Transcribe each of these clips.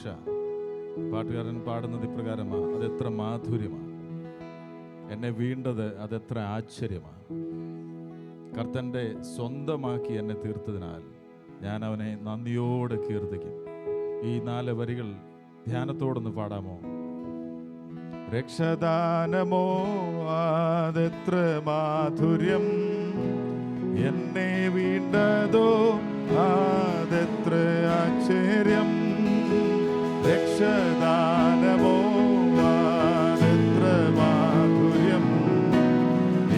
രക്ഷ. പാട്ടുകാരൻ പാടുന്നത് ഇപ്രകാരമാണ്: അതെത്ര മാധുര്യമാണ്, എന്നെ വീണ്ടത് അതെത്ര ആശ്ചര്യമാണ്. കർത്തൻ്റെ സ്വന്തമാക്കി എന്നെ തീർത്തതിനാൽ ഞാൻ അവനെ നന്ദിയോടെ കീർത്തിക്കും. ഈ 4 വരികൾ ധ്യാനത്തോടൊന്ന് പാടാമോ? രക്ഷദാനമോ അതെത്ര മാധുര്യം, എന്നെ വീണ്ടതോ അതെത്ര ആശ്ചര്യം. രക്ഷദാനമോ അതെത്ര മാധുര്യം,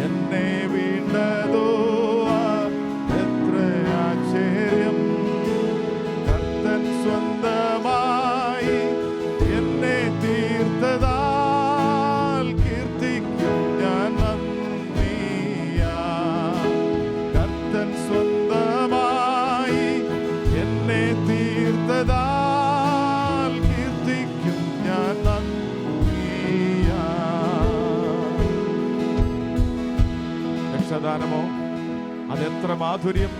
എന്നെ വീണ്ടതോ അതെത്ര ആശ്ചര്യം. കർത്തൻ സ്വന്തമായി എന്നെ തീർത്തതാൽ കീർത്തിക്കും ഞാൻ നന്ദിയാ. കർത്തൻ സ്വന്തമായി എന്നെ തീർത്തതാൽ കീർത്തിക്കും ഞാൻ നന്ദിയാ. രക്ഷദാനമോ അതെത്ര മാധുര്യം,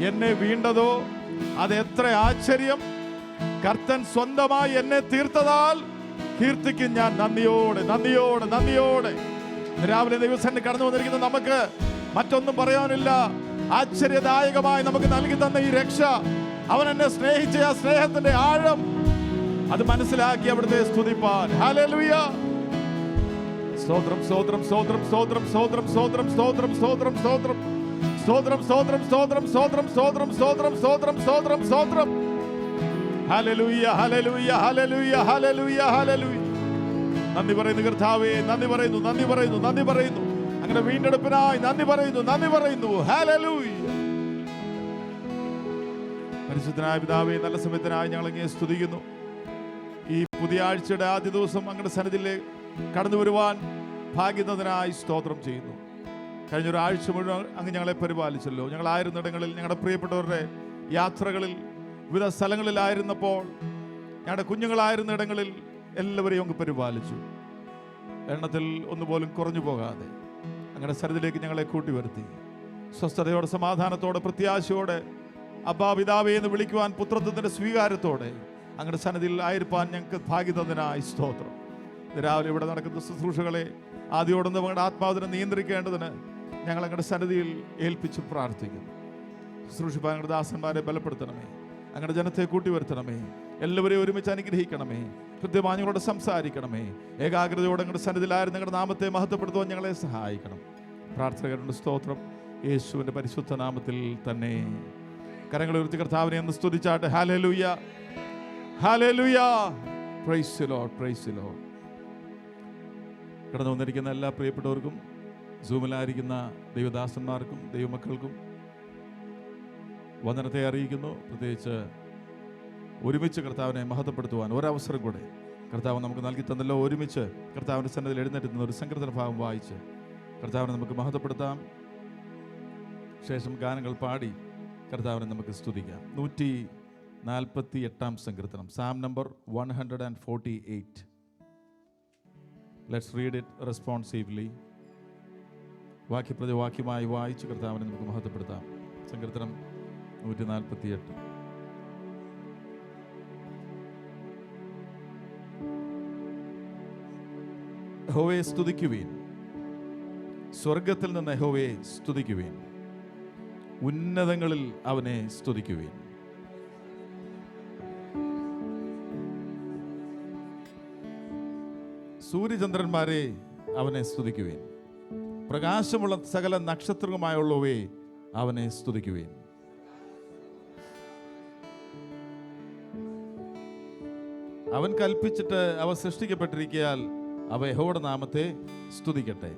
എന്നെ വീണ്ടതോ അതെത്ര ആശ്ചര്യം. കർത്തൻ സ്വന്തമായി എന്നെ തീർത്തതാൽ കീർത്തിക്കും ഞാൻ നന്ദിയോടെ നന്ദിയോടെ നന്ദിയോടെ. രാവിലെ ദൈവസന്നിധിയിൽ കടന്നു വന്നിരിക്കുന്ന നമുക്ക് മറ്റൊന്നും പറയാനില്ല. ആശ്ചര്യദായകമായി നമുക്ക് നൽകി തന്ന ഈ രക്ഷ, അവൻ എന്നെ സ്നേഹിച്ച ആ സ്നേഹത്തിന്റെ ആഴം അത് മനസ്സിലാക്കി അവിടുത്തെ സ്തുതിപ്പാൻ. ഹല്ലേലൂയ. സ്തോത്രം സ്തോത്രം സ്തോത്രം സ്തോത്രം സ്തോത്രം സ്തോത്രം സ്തോത്രം സ്തോത്രം സ്തോത്രം സ്തോത്രം സ്തോത്രം സ്തോത്രം സ്തോത്രം സ്തോത്രം സ്തോത്രം സ്തോത്രം സ്തോത്രം സ്തോത്രം. Hallelujah hallelujah hallelujah hallelujah hallelujah. നന്ദി പറയുന്നു കർത്താവേ, നന്ദി പറയുന്നു നന്ദി പറയുന്നു നന്ദി പറയുന്നു. അങ്ങനെ വീണ്ടെടുപ്പിനായി നന്ദി പറയുന്നു നന്ദി പറയുന്നു. ഹല്ലേലൂയ. പരിശുദ്ധനായ പിതാവേ, നല്ല സമയത്തിനായി ഞങ്ങൾ അങ്ങയെ സ്തുതിക്കുന്നു. ഈ പുതിയ ആഴ്ചയുടെ ആദ്യ ദിവസം അങ്ങയുടെ സന്നിധിയിലേക്ക് കടന്നു വരുവാൻ ഭാഗ്യത്തിനായി സ്തോത്രം ചെയ്യുന്നു. കഴിഞ്ഞൊരാഴ്ച മുഴുവൻ അങ്ങ് ഞങ്ങളെ പരിപാലിച്ചല്ലോ. ഞങ്ങളായിരുന്നിടങ്ങളിൽ, ഞങ്ങളുടെ പ്രിയപ്പെട്ടവരുടെ യാത്രകളിൽ, വിവിധ സ്ഥലങ്ങളിലായിരുന്നപ്പോൾ, ഞങ്ങളുടെ കുഞ്ഞുങ്ങളായിരുന്ന ഇടങ്ങളിൽ എല്ലാവരെയും അങ്ങ് പരിപാലിച്ചു. എണ്ണത്തിൽ ഒന്നുപോലും കുറഞ്ഞു പോകാതെ അങ്ങയുടെ സന്നിധിയിലേക്ക് ഞങ്ങളെ കൂട്ടി വരുത്തി. സ്വസ്ഥതയോടെ, സമാധാനത്തോടെ, പ്രത്യാശയോടെ അബ്ബാ പിതാവേ എന്ന് വിളിക്കുവാൻ പുത്രത്വത്തിൻ്റെ സ്വീകാരത്തോടെ അങ്ങയുടെ സന്നിധിയിൽ ആയിരിക്കാൻ ഞങ്ങൾക്ക് ഭാഗ്യത്തിനായി സ്തോത്രം. രാവിലെ ഇവിടെ നടക്കുന്ന ശുശ്രൂഷകളെ ആദ്യോടൊന്ന് ഞങ്ങളുടെ ആത്മാവിനെ നിയന്ത്രിക്കേണ്ടതിന് ഞങ്ങൾ അങ്ങയുടെ സന്നിധിയിൽ ഏൽപ്പിച്ച് പ്രാർത്ഥിക്കുന്നു. ശുശ്രൂഷിപ്പാൻ ഞങ്ങളുടെ ദാസന്മാരെ ബലപ്പെടുത്തണമേ, അങ്ങയുടെ ജനത്തെ കൂട്ടി വരുത്തണമേ, എല്ലാവരെയും ഒരുമിച്ച് അനുഗ്രഹിക്കണമേ, കൃത്യമായി ഞങ്ങളോട് സംസാരിക്കണമേ. ഏകാഗ്രതയോടെ ഞങ്ങളുടെ സന്നിധിയിലായിരുന്നു ഞങ്ങളുടെ നാമത്തെ മഹത്വപ്പെടുത്തുവാൻ ഞങ്ങളെ സഹായിക്കണം. പ്രാർത്ഥനകളുടെ സ്തോത്രം യേശുവിൻ്റെ പരിശുദ്ധ നാമത്തിൽ തന്നെ. കരങ്ങൾ ഉയർത്തി കർത്താവിനെ ഒന്ന് സ്തുതിച്ചാട്ടെ. Hallelujah hallelujah. Praise the lord praise the lord. കടന്നു വന്നിരിക്കുന്ന എല്ലാ പ്രിയപ്പെട്ടവർക്കും, സൂമിലായിരിക്കുന്ന ദൈവദാസന്മാർക്കും ദൈവമക്കൾക്കും വന്ദനത്തെ അറിയിക്കുന്നു. പ്രത്യേകിച്ച് ഒരുമിച്ച് കർത്താവിനെ മഹത്വപ്പെടുത്തുവാൻ ഒരവസരം കൂടെ കർത്താവ് നമുക്ക് നൽകി തന്നല്ലോ. ഒരുമിച്ച് കർത്താവിൻ്റെ സന്നിധിയിൽ എഴുന്നേറ്റുന്ന ഒരു സങ്കീർത്തന ഭാഗം വായിച്ച് കർത്താവിനെ നമുക്ക് മഹത്വപ്പെടുത്താം. ശേഷം ഗാനങ്ങൾ പാടി കർത്താവിനെ നമുക്ക് സ്തുതിക്കാം. 148 സങ്കീർത്തനം, psalm number 148. Let's read it responsively. വാക്യപ്രതി വാക്യമായി വായിച്ച് കർത്താവിനെ നമുക്ക് മഹത്വപ്പെടുത്താം. സങ്കീർത്തനം 148. യഹോവയെ സ്തുതിക്കുവീൻ, സ്വർഗത്തിൽ നിന്ന് യഹോവയെ സ്തുതിക്കുവീൻ, ഉന്നതങ്ങളിൽ അവനെ സ്തുതിക്കുവീൻ. സൂര്യചന്ദ്രന്മാരെ അവനെ സ്തുതിക്കുവീൻ, പ്രകാശമുള്ള സകല നക്ഷത്രങ്ങളുമായുള്ളവയെ അവനെ സ്തുതിക്കുവീൻ. അവൻ കൽപ്പിച്ചിട്ട് അവ സൃഷ്ടിക്കപ്പെട്ടിരിക്കയാൽ അവ യഹോവയുടെ നാമത്തെ സ്തുതിക്കട്ടെ.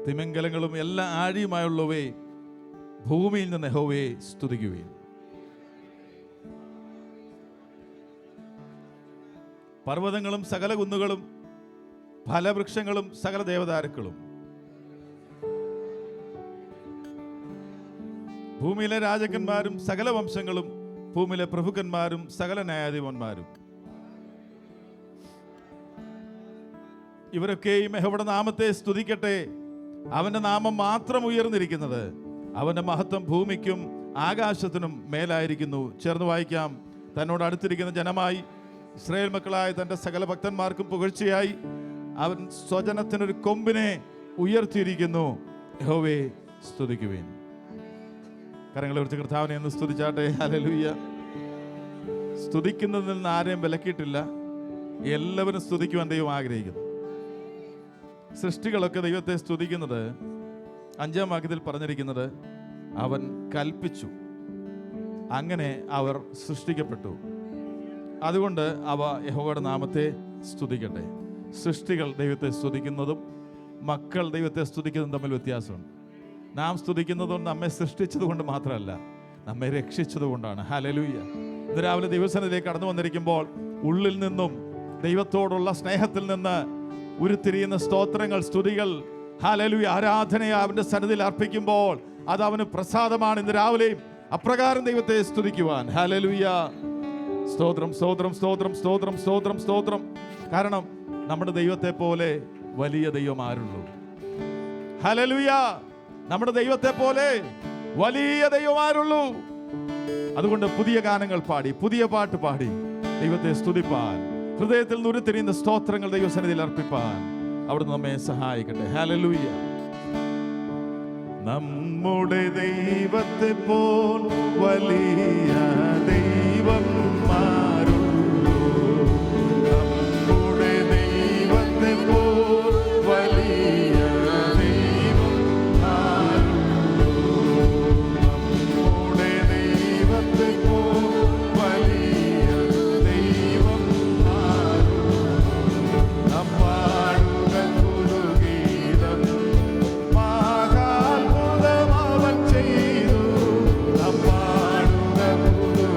തിമിംഗലങ്ങളും എല്ലാ ആഴിയുമായുള്ളവയെ ഭൂമിയിൽ നിന്ന് യഹോവയെ സ്തുതിക്കുവീൻ. പർവ്വതങ്ങളും സകല കുന്നുകളും ഫലവൃക്ഷങ്ങളും സകല ദേവദാരുക്കളും, ഭൂമിയിലെ രാജാക്കന്മാരും സകല വംശങ്ങളും, ഭൂമിയിലെ പ്രഭുക്കന്മാരും സകല ന്യായാധിപന്മാരും, ഇവരൊക്കെയും യഹോവയുടെ നാമത്തെ സ്തുതിക്കട്ടെ. അവന്റെ നാമം മാത്രം ഉയർന്നിരിക്കുന്നത് അവൻ്റെ മഹത്വം ഭൂമിക്കും ആകാശത്തിനും മേലായിരിക്കുന്നു. ചേർന്ന് വായിക്കാം. തന്നോട് അടുത്തിരിക്കുന്ന ജനമായി ഇസ്രായേൽ മക്കളായ തൻ്റെ സകല ഭക്തന്മാർക്കും പുകഴ്ചയായി അവൻ സ്വജനത്തിനൊരു കൊമ്പിനെ ഉയർത്തിയിരിക്കുന്നു. യഹോവേ സ്തുതിക്കുവിൻ. കരങ്ങളെ കുറിച്ച് കർത്താവിനെ ഒന്ന് സ്തുതിച്ചാട്ടെ. ഹല്ലേലൂയ. സ്തുതിക്കുന്നതിൽ നിന്ന് ആരെയും വിലക്കിയിട്ടില്ല. എല്ലാവരും സ്തുതിക്കുവാൻ ദൈവം ആഗ്രഹിക്കുന്നു. സൃഷ്ടികളൊക്കെ ദൈവത്തെ സ്തുതിക്കുന്നത് 5-ാം വാക്യത്തിൽ പറഞ്ഞിരിക്കുന്നത് അവൻ കൽപ്പിച്ചു, അങ്ങനെ അവർ സൃഷ്ടിക്കപ്പെട്ടു. അതുകൊണ്ട് അവ യഹോവയുടെ നാമത്തെ സ്തുതിക്കട്ടെ. സൃഷ്ടികൾ ദൈവത്തെ സ്തുതിക്കുന്നതും മക്കൾ ദൈവത്തെ സ്തുതിക്കുന്നതും തമ്മിൽ വ്യത്യാസമുണ്ട്. നാം സ്തുതിക്കുന്നതുകൊണ്ട് നമ്മെ സൃഷ്ടിച്ചത് കൊണ്ട് മാത്രമല്ല, നമ്മെ രക്ഷിച്ചത് കൊണ്ടാണ്. ഹല്ലേലൂയ. ഇന്ന് രാവിലെ ദൈവസന്നിധിയിലേക്ക് കടന്നു വന്നിരിക്കുമ്പോൾ ഉള്ളിൽ നിന്നും ദൈവത്തോടുള്ള സ്നേഹത്തിൽ നിന്ന് ഉരുത്തിരിയുന്ന സ്തോത്രങ്ങൾ, സ്തുതികൾ, ഹല്ലേലൂയ, ആരാധനയെ അവൻ്റെ സന്നിധിയിൽ അർപ്പിക്കുമ്പോൾ അത് അവന് പ്രസാദമാണ്. ഇന്ന് രാവിലെയും അപ്രകാരം ദൈവത്തെ സ്തുതിക്കുവാൻ. ഹല്ലേലൂയ. സ്തോത്രം, സ്തോത്രം, സ്തോത്രം, സ്തോത്രം, സ്തോത്രം, സ്തോത്രം. കാരണം നമ്മുടെ ദൈവത്തെ പോലെ വലിയ ദൈവം ആരുള്ളൂ? ഹല്ലേലൂയ. നമ്മുടെ ദൈവത്തെ പോലെ വലിയ ദൈവം ആരുള്ളൂ? അതുകൊണ്ട് പുതിയ ഗാനങ്ങൾ പാടി, പുതിയ പാട്ട് പാടി ദൈവത്തെ സ്തുതിപ്പാൻ, ഹൃദയത്തിൽ നിന്ന് ഉരുത്തിരിയുന്ന സ്തോത്രങ്ങൾ ദൈവസന്നിധിയിൽ അർപ്പിപ്പാൻ അവിടുന്ന് നമ്മെ സഹായിക്കട്ടെ. ഹല്ലേലൂയ. നമ്മുടെ ദൈവത്തെ പോൽ വലിയ ദൈവം ആരുള്ളൂ? നമ്മുടെ ദൈവത്തെ പോൽ വലിയ ദൈവം ആരുള്ളൂ? നമ്മുടെ ദൈവത്തെ പോൽ വലിയ ദൈവം ആരുള്ളൂ? പാടുക പുതുഗീതം, മഹാത്ഭുതം അവൻ ചെയ്തു. പാടുക പുതുഗീതം,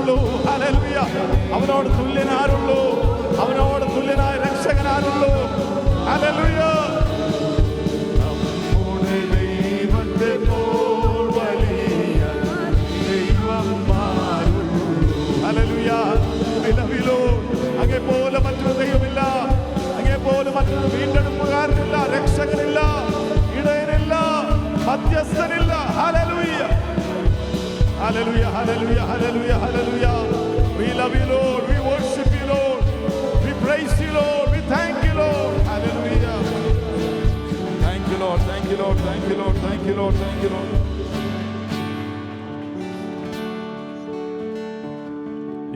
ആരുള്ളൂ? ഹല്ലേലൂയ. അവനോട് തുല്യനാരുള്ളൂ? അവനോട് തുല്യനായ രക്ഷകനാരുള്ളൂ? ഹല്ലേലൂയ. നമ്മുടെ ദൈവത്തെ പോൽ വലിയ ദൈവം ആരുള്ളൂ? ഹല്ലേലൂയ. നിലവിലോ അങ്ങേ പോലെ മറ്റൊരു ദൈവമില്ല, അങ്ങേ പോലെ മറ്റൊരു വീണ്ടെടുപ്പുകാരനില്ല, രക്ഷകനില്ല, ഇടയനില്ല, മധ്യസ്ഥനില്ല. Hallelujah. Hallelujah, hallelujah, hallelujah, hallelujah. We love you, Lord. We worship you, Lord. We praise you, Lord. We thank you, Lord. Hallelujah. Thank you, Lord. Thank you, Lord. Thank you, Lord. Thank you, Lord. Thank you, Lord.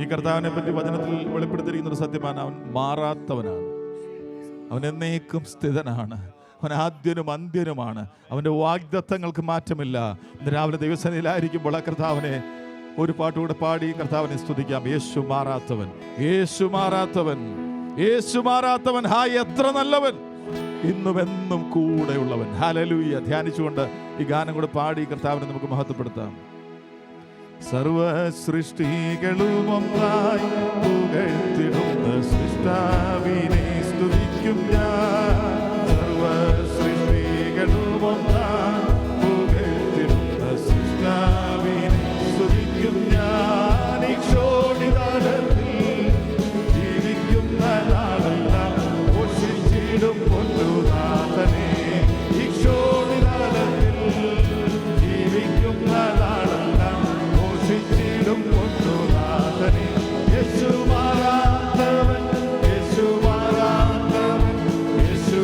ഈ കർത്താവിനെ പറ്റി വചനത്തിൽ വെളിപ്പെടുത്തിയിരിക്കുന്ന ഒരു സത്യമാണ്, അവൻ മാറാത്തവനാണ്, അവൻ എന്നേക്കും സ്ഥിതനാണ്, അവൻ ആദ്യനും അന്ത്യനുമാണ്, അവൻ്റെ വാഗ്ദത്തങ്ങൾക്ക് മാറ്റമില്ല. ഇന്ന് രാവിലെ ദൈവസന്നിധിയിലായിരിക്കുമ്പോൾ ആ കർത്താവിനെ ഒരു പാട്ടുകൂടെ പാടി കർത്താവിനെ സ്തുതിക്കാം. യേശു മാറാത്തവൻ, യേശു മാറാത്തവൻ, യേശു മാറാത്തവൻ, ഹായ് എത്ര നല്ലവൻ, ഇന്നും എന്നും കൂടെയുള്ളവൻ. ഹല്ലേലൂയ. ധ്യാനിച്ചുകൊണ്ട് ഈ ഗാനം കൂടെ പാടി കർത്താവിനെ നമുക്ക് മഹത്വപ്പെടുത്താം. സർവ സൃഷ്ടികളും ഒന്നായി പുകഴ്ത്തിടുന്ന സൃഷ്ടാവിനെ സ്തുതിക്കും ഞാൻ. സർവ സൃഷ്ടികളും ഒന്നായി പുകഴ്ത്തിടുന്ന സൃഷ്ടാവിനെ സ്തുതിക്കും ഞാൻ. ഈശോടിതാലത്തിൽ ജീവിക്കുന്ന നാളെല്ലാം ഘോഷിച്ചിടും പൊന്നുനാഥനെ. ഈശോടിതാലത്തിൽ ജീവിക്കുന്ന നാളെല്ലാം ഘോഷിച്ചിടും പൊന്നുനാഥനെ. യേശു മാറാത്തവൻ, യേശു മാറാത്തവൻ, യേശു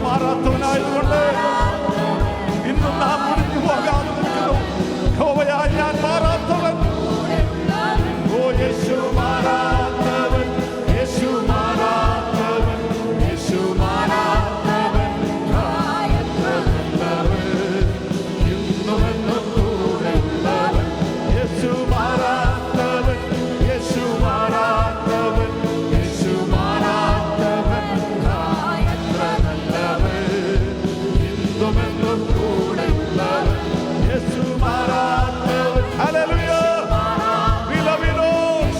മാറാത്തവനായതുകൊണ്ട് ഇന്നും നാം മുടിഞ്ഞു പോകാതെ നിൽക്കുന്നു. യഹോവയായ ഞാൻ മാറാത്തവൻ. ഓ യേശു മാറാത്തവൻ, യേശു മാറാത്തവൻ, യേശു മാറാത്തവൻ, ഇന്നും എന്നും കൂടെയുള്ളവൻ. യേശു മാറാത്തവൻ, യേശു മാറാത്തവൻ, യേശു മാറാത്തവൻ, എത്ര നല്ലവൻ, ഇന്നും എന്നും കൂടെയുള്ളവൻ. യേശു മാറാത്തവൻ. Hallelujah. We love you, Lord.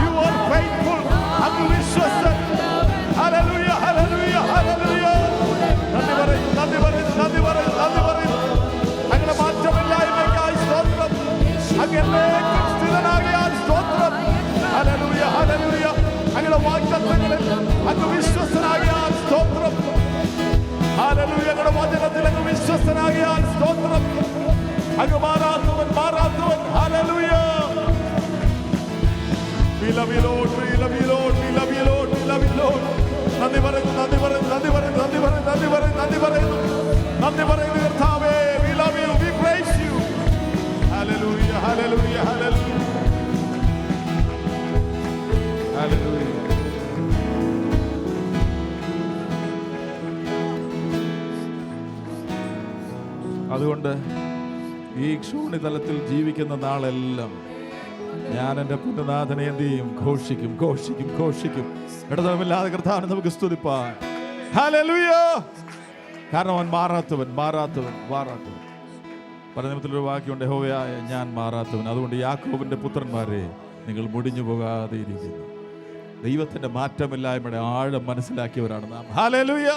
You are faithful. അങ്ങ് വിശ്വസ്തൻ. Hallelujah, hallelujah, hallelujah. നന്ദി പറയുന്നു, നന്ദി പറയുന്നു, നന്ദി പറയുന്നു, നന്ദി പറയുന്നു. അങ്ങയുടെ മാറ്റമില്ലായ്മയ്ക്കായി സ്തോത്രം. അങ്ങ് എന്നേക്കും സ്ഥിരനാകിയാൽ സ്തോത്രം. Hallelujah, hallelujah. അങ്ങയുടെ വാഗ്ദത്തങ്ങളിൽ അങ്ങ് വിശ്വസ്തനാകിയാൽ സ്തോത്രം. ഹല്ലേലൂയ. അങ്ങയുടെ വചനത്തിൽ അങ്ങ് വിശ്വസ്തനാകിയാൽ സ്തോത്രം. അങ്ങ് മാറാത്തവൻ, മാറാത്തവൻ. Hallelujah. We love you, Lord. We love you, Lord. We love you, Lord. We love you, Lord. നന്ദി പറയുന്നു, നന്ദി പറയുന്നു, നന്ദി പറയുന്നു, നന്ദി പറയുന്നു, നന്ദി പറയുന്നു, നന്ദി പറയുന്നു, നന്ദി പറയുന്നു കർത്താവേ. We love you. We praise you. Hallelujah, hallelujah, hallelujah. Hallelujah. അതുകൊണ്ട് ഈ ക്ഷോണിതലത്തിൽ ജീവിക്കുന്ന നാളെല്ലാം ഞാൻ എൻ്റെ പുണ്യനാഥനെ എന്ത് ചെയ്യും? ഘോഷിക്കും, ഘോഷിക്കും, ഘോഷിക്കും. ഇടതമില്ലാതെ കർത്താവിനെ നമുക്ക് സ്തുതിപ്പാൻ. ഹല്ലേലൂയ. കാരണം അവൻ മാറാത്തവൻ, മാറാത്തവൻ, മാറാത്തവൻ. പരനിയമത്തിലൊരു വാക്യമുണ്ട്, യഹോവയായ ഞാൻ മാറാത്തവൻ. അതുകൊണ്ട് യാക്കോബിന്റെ പുത്രന്മാരെ നിങ്ങൾ മുടിഞ്ഞു പോകാതെ ഇരിക്കുന്നു. ദൈവത്തിന്റെ മാറ്റമില്ലായ്മയുടെ ആഴം മനസ്സിലാക്കിയവരാണ് നാം. ഹല്ലേലൂയ.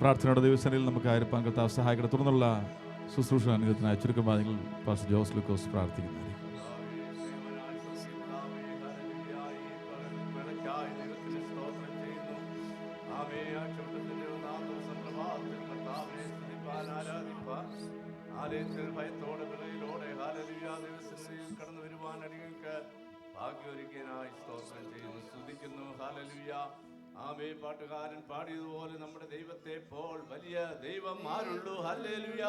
പ്രാർത്ഥനയുടെ ദിവസങ്ങളിൽ നമുക്ക് ആയിരിക്കാൻ കർത്താവ് സഹായിക്കട്ടെ. തുടർന്നുള്ള ശുശ്രൂഷ അനുഗ്രഹത്തിനായി ചുരുക്കമായി നിങ്ങൾ പാസ്റ്റർ ജോസ് ലൂക്കോസ് പ്രാർത്ഥിക്കുന്നത്. ഭയത്തോടെ വിളയിലോടെ കടന്നു വരുവാൻ അടിയങ്ങൾക്ക് ഭാഗ്യൊരുക്കിയനായി സ്തോത്രം ചെയ്യുന്നു, സ്തുതിക്കുന്നു. ഹല്ലേലൂയ. ആമേ. പാട്ടുകാരൻ പാടിയതുപോലെ നമ്മുടെ ദൈവത്തെ പോൽ വലിയ ദൈവം ആരുള്ളൂ? ഹല്ലേലൂയ.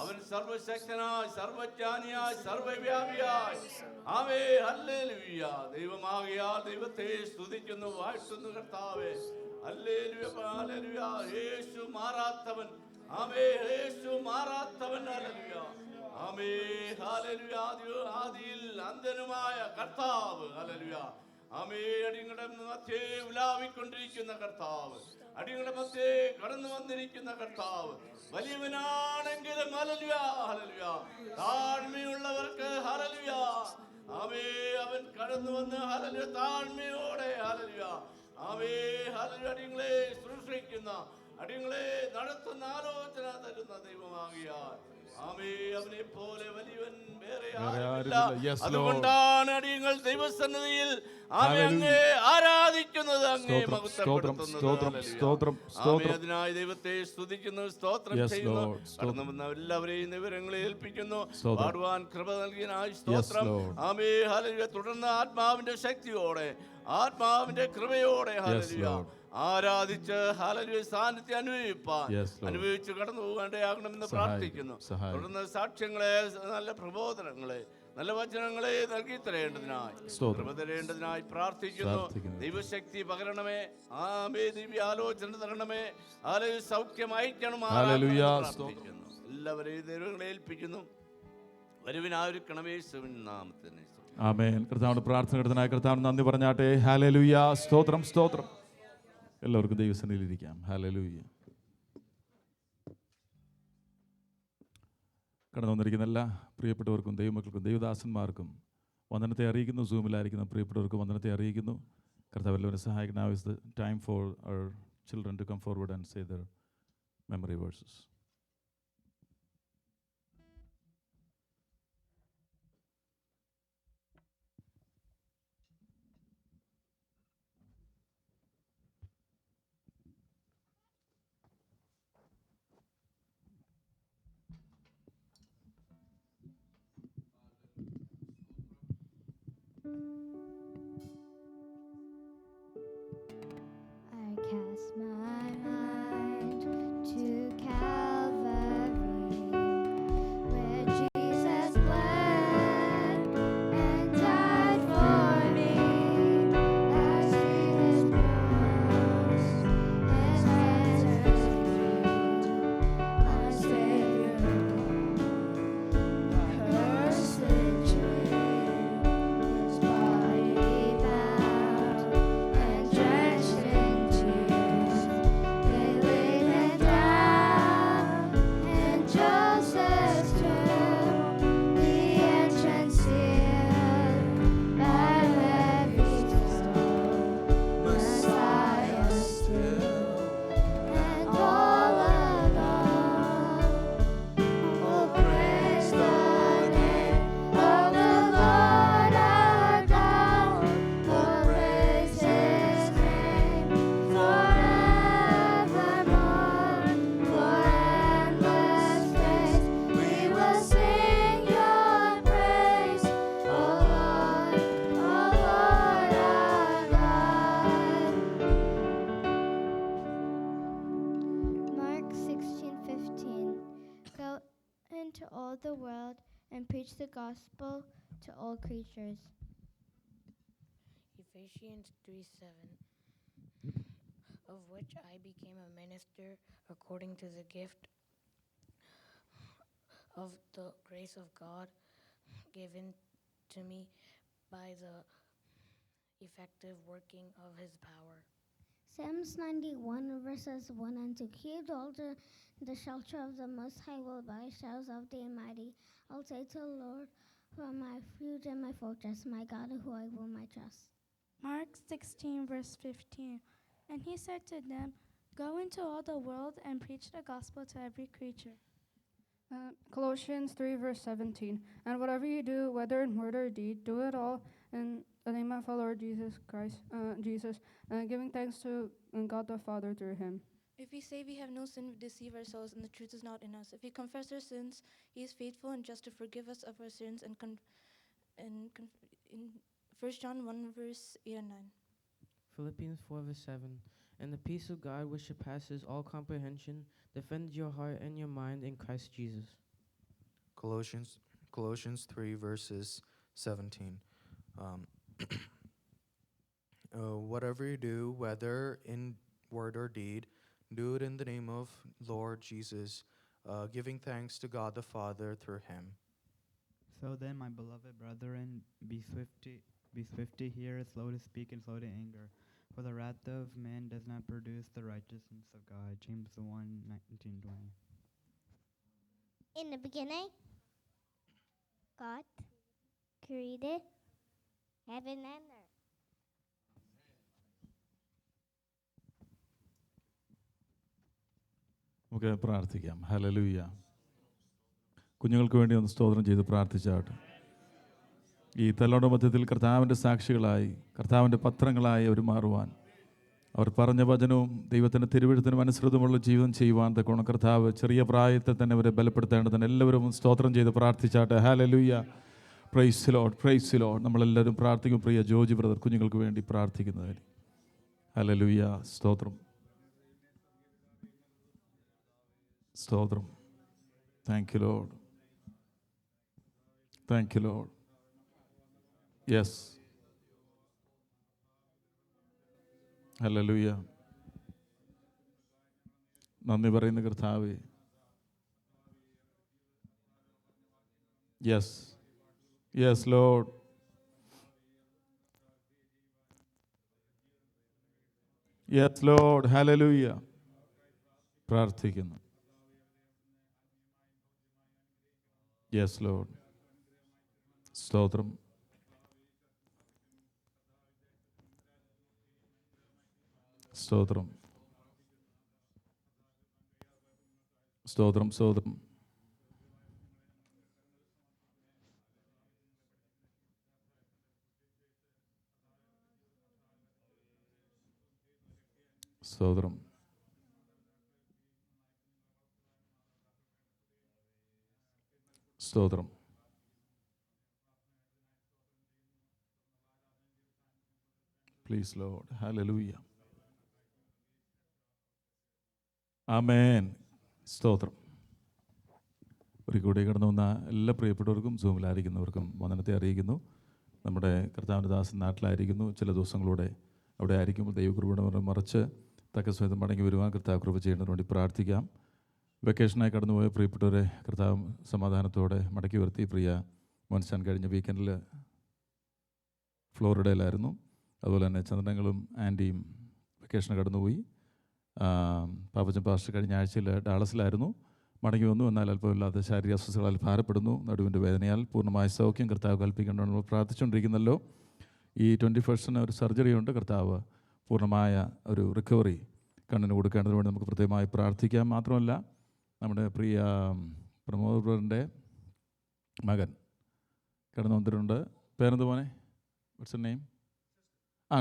അവൻ സർവശക്തനായി, സർവജ്ഞാനിയായി, സർവവ്യാപിയായി. ആമേ. ഹല്ലേലൂയ. ദൈവമാകിയാൽ ദൈവത്തെ സ്തുതിക്കുന്നു, വാഴ്ത്തുന്നു കർത്താവേ. Hallelujah, hallelujah. യേശു മാറാത്തവൻ. ആമേ. യേശു മാറാത്തവൻ. ഹല്ലേലൂയ. ആമേ. ഹല്ലേലൂയ. ആദിയിൽ അന്തനുമായ കർത്താവ്. ഹല്ലേലൂയ. ആമേ. അടിയങ്ങളുടെ മധ്യേ ഉലാവിക്കൊണ്ടിരിക്കുന്ന കർത്താവ്, അടിയങ്ങളുടെ മധ്യേ കടന്നു വന്നിരിക്കുന്ന കർത്താവ് വലിയവനാണെങ്കിലും ഹല്ലേലൂയ, ഹല്ലേലൂയ, താഴ്മയുള്ളവർക്ക് ഹല്ലേലൂയ. ആമേ. അവൻ കടന്നു വന്ന് ഹല്ലേലൂയ താഴ്മയോടെ ഹല്ലേലൂയ. ആമേ. ഹല്ലേലൂയ. അടിയങ്ങളെ ശുശ്രൂഷിക്കുന്ന, അടിയങ്ങളെ നടത്തുന്ന, ആലോചന തരുന്ന ദൈവമാകിയാൽ ആമേ. അവനെ പോലെ വലിയവൻ വേറെ ആരുമില്ല. അതുകൊണ്ടാണ് അടിയങ്ങൾ ദൈവസന്നിധിയിൽ അങ്ങേ ആരാധിക്കുന്നത്, അങ്ങേ മഹത്വപ്പെടുത്തുന്നത്. അതിനായി ദൈവത്തെ സ്തുതിക്കുന്നു, സ്തോത്രം ചെയ്യുന്നു. കടന്നു വന്ന എല്ലാവരെയും വിവരങ്ങളെ ഏൽപ്പിക്കുന്നു. പാടുവാൻ കൃപ നൽകിയനായി സ്തോത്രം. ആമേ. ഹല്ലേലൂയ. തുടർന്ന് ആത്മാവിന്റെ ശക്തിയോടെ, ആത്മാവിന്റെ കൃപയോടെ ഹല്ലേലൂയ ആരാധിച്ച് ഹല്ലേലൂയ സാന്നിധ്യം അനുഭവിച്ച് കടന്നു പോകേണ്ടയാകണമെന്ന് പ്രാർത്ഥിക്കുന്നു. തുടർന്ന് സാക്ഷ്യങ്ങളെ, നല്ല പ്രബോധനങ്ങളെ, നല്ല വചനങ്ങളെ നൽകി തരേണ്ടതിനായി, കൃപ തരേണ്ടതിനായി പ്രാർത്ഥിക്കുന്നു. ദൈവശക്തി പകരണമേ. ആമേ. ദിവ്യാലോചന തരണമേ. ഹല്ലേലൂയ. സൗഖ്യം അയക്കണം. പ്രാർത്ഥിക്കുന്നു. എല്ലാവരെയും ദൈവങ്ങളെ ഏൽപ്പിക്കുന്നു. വരുവിനായിരിക്കണമേ യേശുവിൻ നാമത്തിൽ. ആമേൻ. കർത്താവിന്റെ പ്രാർത്ഥന എടുത്തനായി കർത്താവിന് നന്ദി പറഞ്ഞാട്ടെ. ഹല്ലേലൂയ. സ്തോത്രം, സ്തോത്രം. എല്ലാവർക്കും ദൈവസന്നിധിയിലിരിക്കാം. ഹല്ലേലൂയ. കടന്നു വന്നിരിക്കുന്ന എല്ലാ പ്രിയപ്പെട്ടവർക്കും, ദൈവമക്കൾക്കും, ദൈവദാസന്മാർക്കും വന്ദനത്തെ അറിയിക്കുന്നു. സൂമിലായിരിക്കുന്ന പ്രിയപ്പെട്ടവർക്കും വന്ദനത്തെ അറിയിക്കുന്നു. കർത്താവ് എല്ലാവരും സഹായിക്കണം. Now is the time for our children to come forward and say their memory verses. I cast my mind to Calvary, where Jesus bled and died for me. I see His cross and answers free. My Savior, cursed tree, His body bound and drenched in tears. They laid Him down in Joseph's tomb, the entrance sealed by heavy stone. Messiah still and all alone. Oh, praise the name of the Lord our God. Oh, praise His name forevermore. For endless days we will sing Your praise, O Lord our God. Mark 16:15. Go into all the world and preach the gospel to all creatures. Ephesians 3:7, of which I became a minister according to the gift of the grace of God given to me by the effective working of His power. Psalms 91 verses 1 and 2. Keep all the shelter of the Most High will by shouts of the Almighty. I'll say to the Lord, who are my refuge and my fortress, my God, in who I will my trust. Mark 16, verse 15. And He said to them, Go into all the world and preach the gospel to every creature. Colossians 3, verse 17. And whatever you do, whether in word or deed, do it all in the name of our Lord Jesus Christ, giving thanks to God the Father through Him. If we say we have no sin, we deceive ourselves, and the truth is not in us. If we confess our sins, He is faithful and just to forgive us of our sins. In 1 John 1, verse 8 and 9. Philippians 4, verse 7. And the peace of God, which surpasses all comprehension, defend your heart and your mind in Christ Jesus. Colossians 3, verses 17. Whatever you do, whether in word or deed, do it in the name of Lord Jesus, giving thanks to God the Father through Him. So then, my beloved brethren, be swift to hear, slow to speak, and slow to anger. For the wrath of man does not produce the righteousness of God. James 1, 19, 20. In the beginning, God created heaven and earth. നമുക്ക് പ്രാർത്ഥിക്കാം. Hallelujah. കുഞ്ഞുങ്ങൾക്ക് വേണ്ടി ഒന്ന് സ്തോത്രം ചെയ്ത് പ്രാർത്ഥിച്ചാട്ടെ. ഈ തലോട മധ്യത്തിൽ കർത്താവിൻ്റെ സാക്ഷികളായി, കർത്താവിൻ്റെ പത്രങ്ങളായി അവർ മാറുവാൻ, അവർ പറഞ്ഞ വചനവും ദൈവത്തിൻ്റെ തിരുവെഴുത്തിനും അനുസൃതമുള്ള ജീവിതം ചെയ്യുവാൻ തക്കോണം കർത്താവ് ചെറിയ പ്രായത്തിൽ തന്നെ അവരെ ബലപ്പെടുത്തേണ്ടതിന് എല്ലാവരും സ്തോത്രം ചെയ്ത് പ്രാർത്ഥിച്ചാട്ടെ. Hallelujah. Praise lord, praise lord. നമ്മളെല്ലാവരും പ്രാർത്ഥിക്കും. പ്രിയ ജോജി ബ്രദർ കുഞ്ഞുങ്ങൾക്ക് വേണ്ടി പ്രാർത്ഥിക്കുന്നതിന്. ഹല്ലേലൂയ. സ്തോത്രം, സ്തോത്രം. Thank you lord, thank you lord. Yes, hallelujah. നന്ദി പറയുന്ന കർത്താവേ. Yes, yes lord. Yes lord. Hallelujah. പ്രാർത്ഥിക്കുന്നു. Yes lord. സ്തോത്രം, സ്തോത്രം, സ്തോത്രം, സ്തോത്രം. സ്തോത്രം, സ്തോത്രം. Please lord. ഹല്ലേലൂയ. ആമേൻ. സ്തോത്രം. ഒരു കൂടി കടന്നു വന്ന എല്ലാ പ്രിയപ്പെട്ടവർക്കും സൂമിലായിരിക്കുന്നവർക്കും വന്ദനത്തെ അറിയിക്കുന്നു. നമ്മുടെ കർത്താവിൻ്റെ ദാസൻ നാട്ടിലായിരിക്കുന്നു. ചില ദിവസങ്ങളൂടെ അവിടെ ആയിരിക്കുമ്പോൾ ദൈവകൃപയുടെ മറിച്ച് തക്ക സമയത്ത് മടങ്ങി വരുവാൻ കർത്താവ് കൃപ ചെയ്യുന്നതിന് വേണ്ടി പ്രാർത്ഥിക്കാം. വെക്കേഷനായി കടന്നുപോയ പ്രിയപ്പെട്ടവരെ കർത്താവ് സമാധാനത്തോടെ മടക്കി വരുത്തി. പ്രിയ മോൻസാൻ കഴിഞ്ഞ വീക്കെൻഡിൽ ഫ്ലോറിഡയിലായിരുന്നു. അതുപോലെ തന്നെ ചന്ദ്രങ്ങളും ആൻറ്റിയും വെക്കേഷന് കടന്നുപോയി. പാപ്പച്ചൻ പാസ്റ്റർ കഴിഞ്ഞ ആഴ്ചയിൽ ഡാളസിലായിരുന്നു. മടങ്ങി വന്നു. എന്നാൽ അല്പമില്ലാത്ത ശാരീരിക അസ്വസ്ഥകളാൽ ഭാരപ്പെടുന്നു. നടുവിൻ്റെ വേദനയാൽ പൂർണ്ണമായ സൗഖ്യം കർത്താവ് കൽപ്പിക്കേണ്ടത് നമ്മൾ പ്രാർത്ഥിച്ചുകൊണ്ടിരിക്കുന്നല്ലോ. ഈ 21st ഒരു സർജറി ഉണ്ട്. കർത്താവ് പൂർണ്ണമായ ഒരു റിക്കവറി കണ്ണിന് കൊടുക്കേണ്ടതിന് വേണ്ടി നമുക്ക് പ്രത്യേകമായി പ്രാർത്ഥിക്കാം. മാത്രമല്ല നമ്മുടെ പ്രിയ പ്രമോദ് ബ്രദറിൻ്റെ മകൻ കടന്നു വന്നിട്ടുണ്ട്. പേരെന്ത് മോനെ? What's name?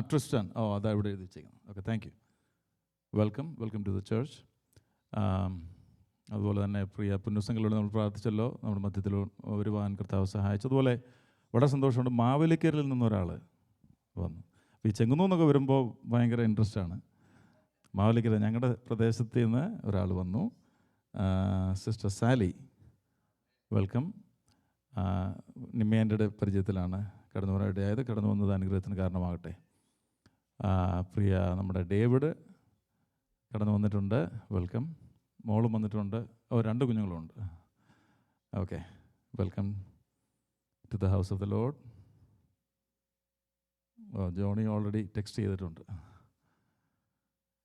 ട്രിസ്റ്റൻ. അതാ ഇവിടെ എഴുതി വെച്ചേക്കുന്നത്. Okay, thank you. Welcome to the church. അതുപോലെ തന്നെ പ്രിയ പുണ്യസംഘങ്ങളോട് നമ്മൾ പ്രാർത്ഥിച്ചല്ലോ. നമ്മുടെ മധ്യത്തിൽ വരുവാൻ കർത്താവ് സഹായിച്ചതുപോലെ വളരെ സന്തോഷമുണ്ട്. മാവേലിക്കരയിൽ നിന്നൊരാൾ വന്നു. ഈ ചെങ്ങന്നൂന്നൊക്കെ വരുമ്പോൾ ഭയങ്കര ഇൻട്രസ്റ്റാണ്. മാവേലിക്കര ഞങ്ങളുടെ പ്രദേശത്ത് നിന്ന് ഒരാൾ വന്നു. Sister Sally, welcome. നിമ്മേൻ്റെ പരിചയത്തിലാണ് കടന്നു വരാനിടയായത്. കടന്നു വന്നത് അനുഗ്രഹത്തിന് കാരണമാകട്ടെ. പ്രിയ നമ്മുടെ ഡേവിഡ് കടന്നു വന്നിട്ടുണ്ട്. വെൽക്കം. മോളും വന്നിട്ടുണ്ട്. 2 കുഞ്ഞുങ്ങളുണ്ട്. Okay, welcome to the house of the lord. Johnny already text ചെയ്തിട്ടുണ്ട്.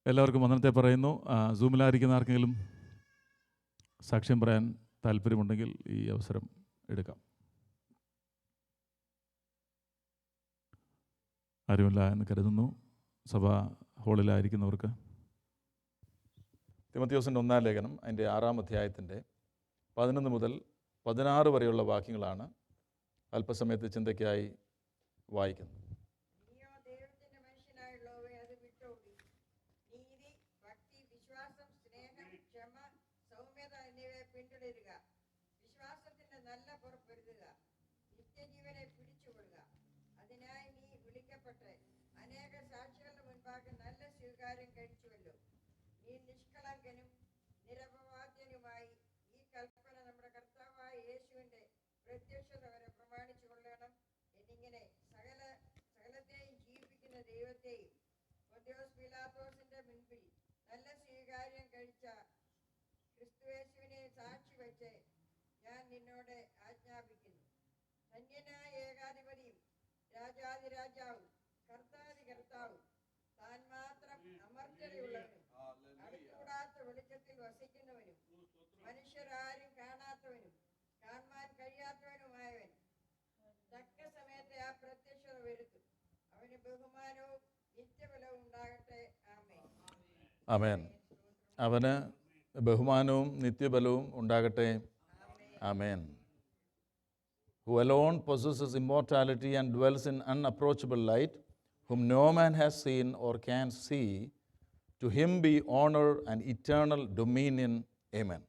എല്ലാവർക്കും വന്ദനത്തെ പറയുന്നു. സൂമിലായിരിക്കുന്ന ആർക്കെങ്കിലും സാക്ഷ്യം പറയാൻ താല്പര്യമുണ്ടെങ്കിൽ ഈ അവസരം എടുക്കാം. ആരുമില്ല എന്ന് കരുതുന്നു. സഭാ ഹാളിലായിരിക്കുന്നവർക്ക് തിമോഥെയോസിൻ്റെ 1-ാം ലേഖനം അതിൻ്റെ 6-ാം അധ്യായത്തിൻ്റെ 11 മുതൽ 16 വരെയുള്ള വാക്യങ്ങളാണ് അല്പസമയത്ത് ചിന്തയ്ക്കായി വായിക്കുന്നത്. ആമേൻ. അവന് ബഹുമാനവും നിത്യബലവും ഉണ്ടാകട്ടെ. ആമേൻ. Who alone possesses immortality and dwells in unapproachable light, whom no man has seen or can see, to him be honor and eternal dominion. Amen.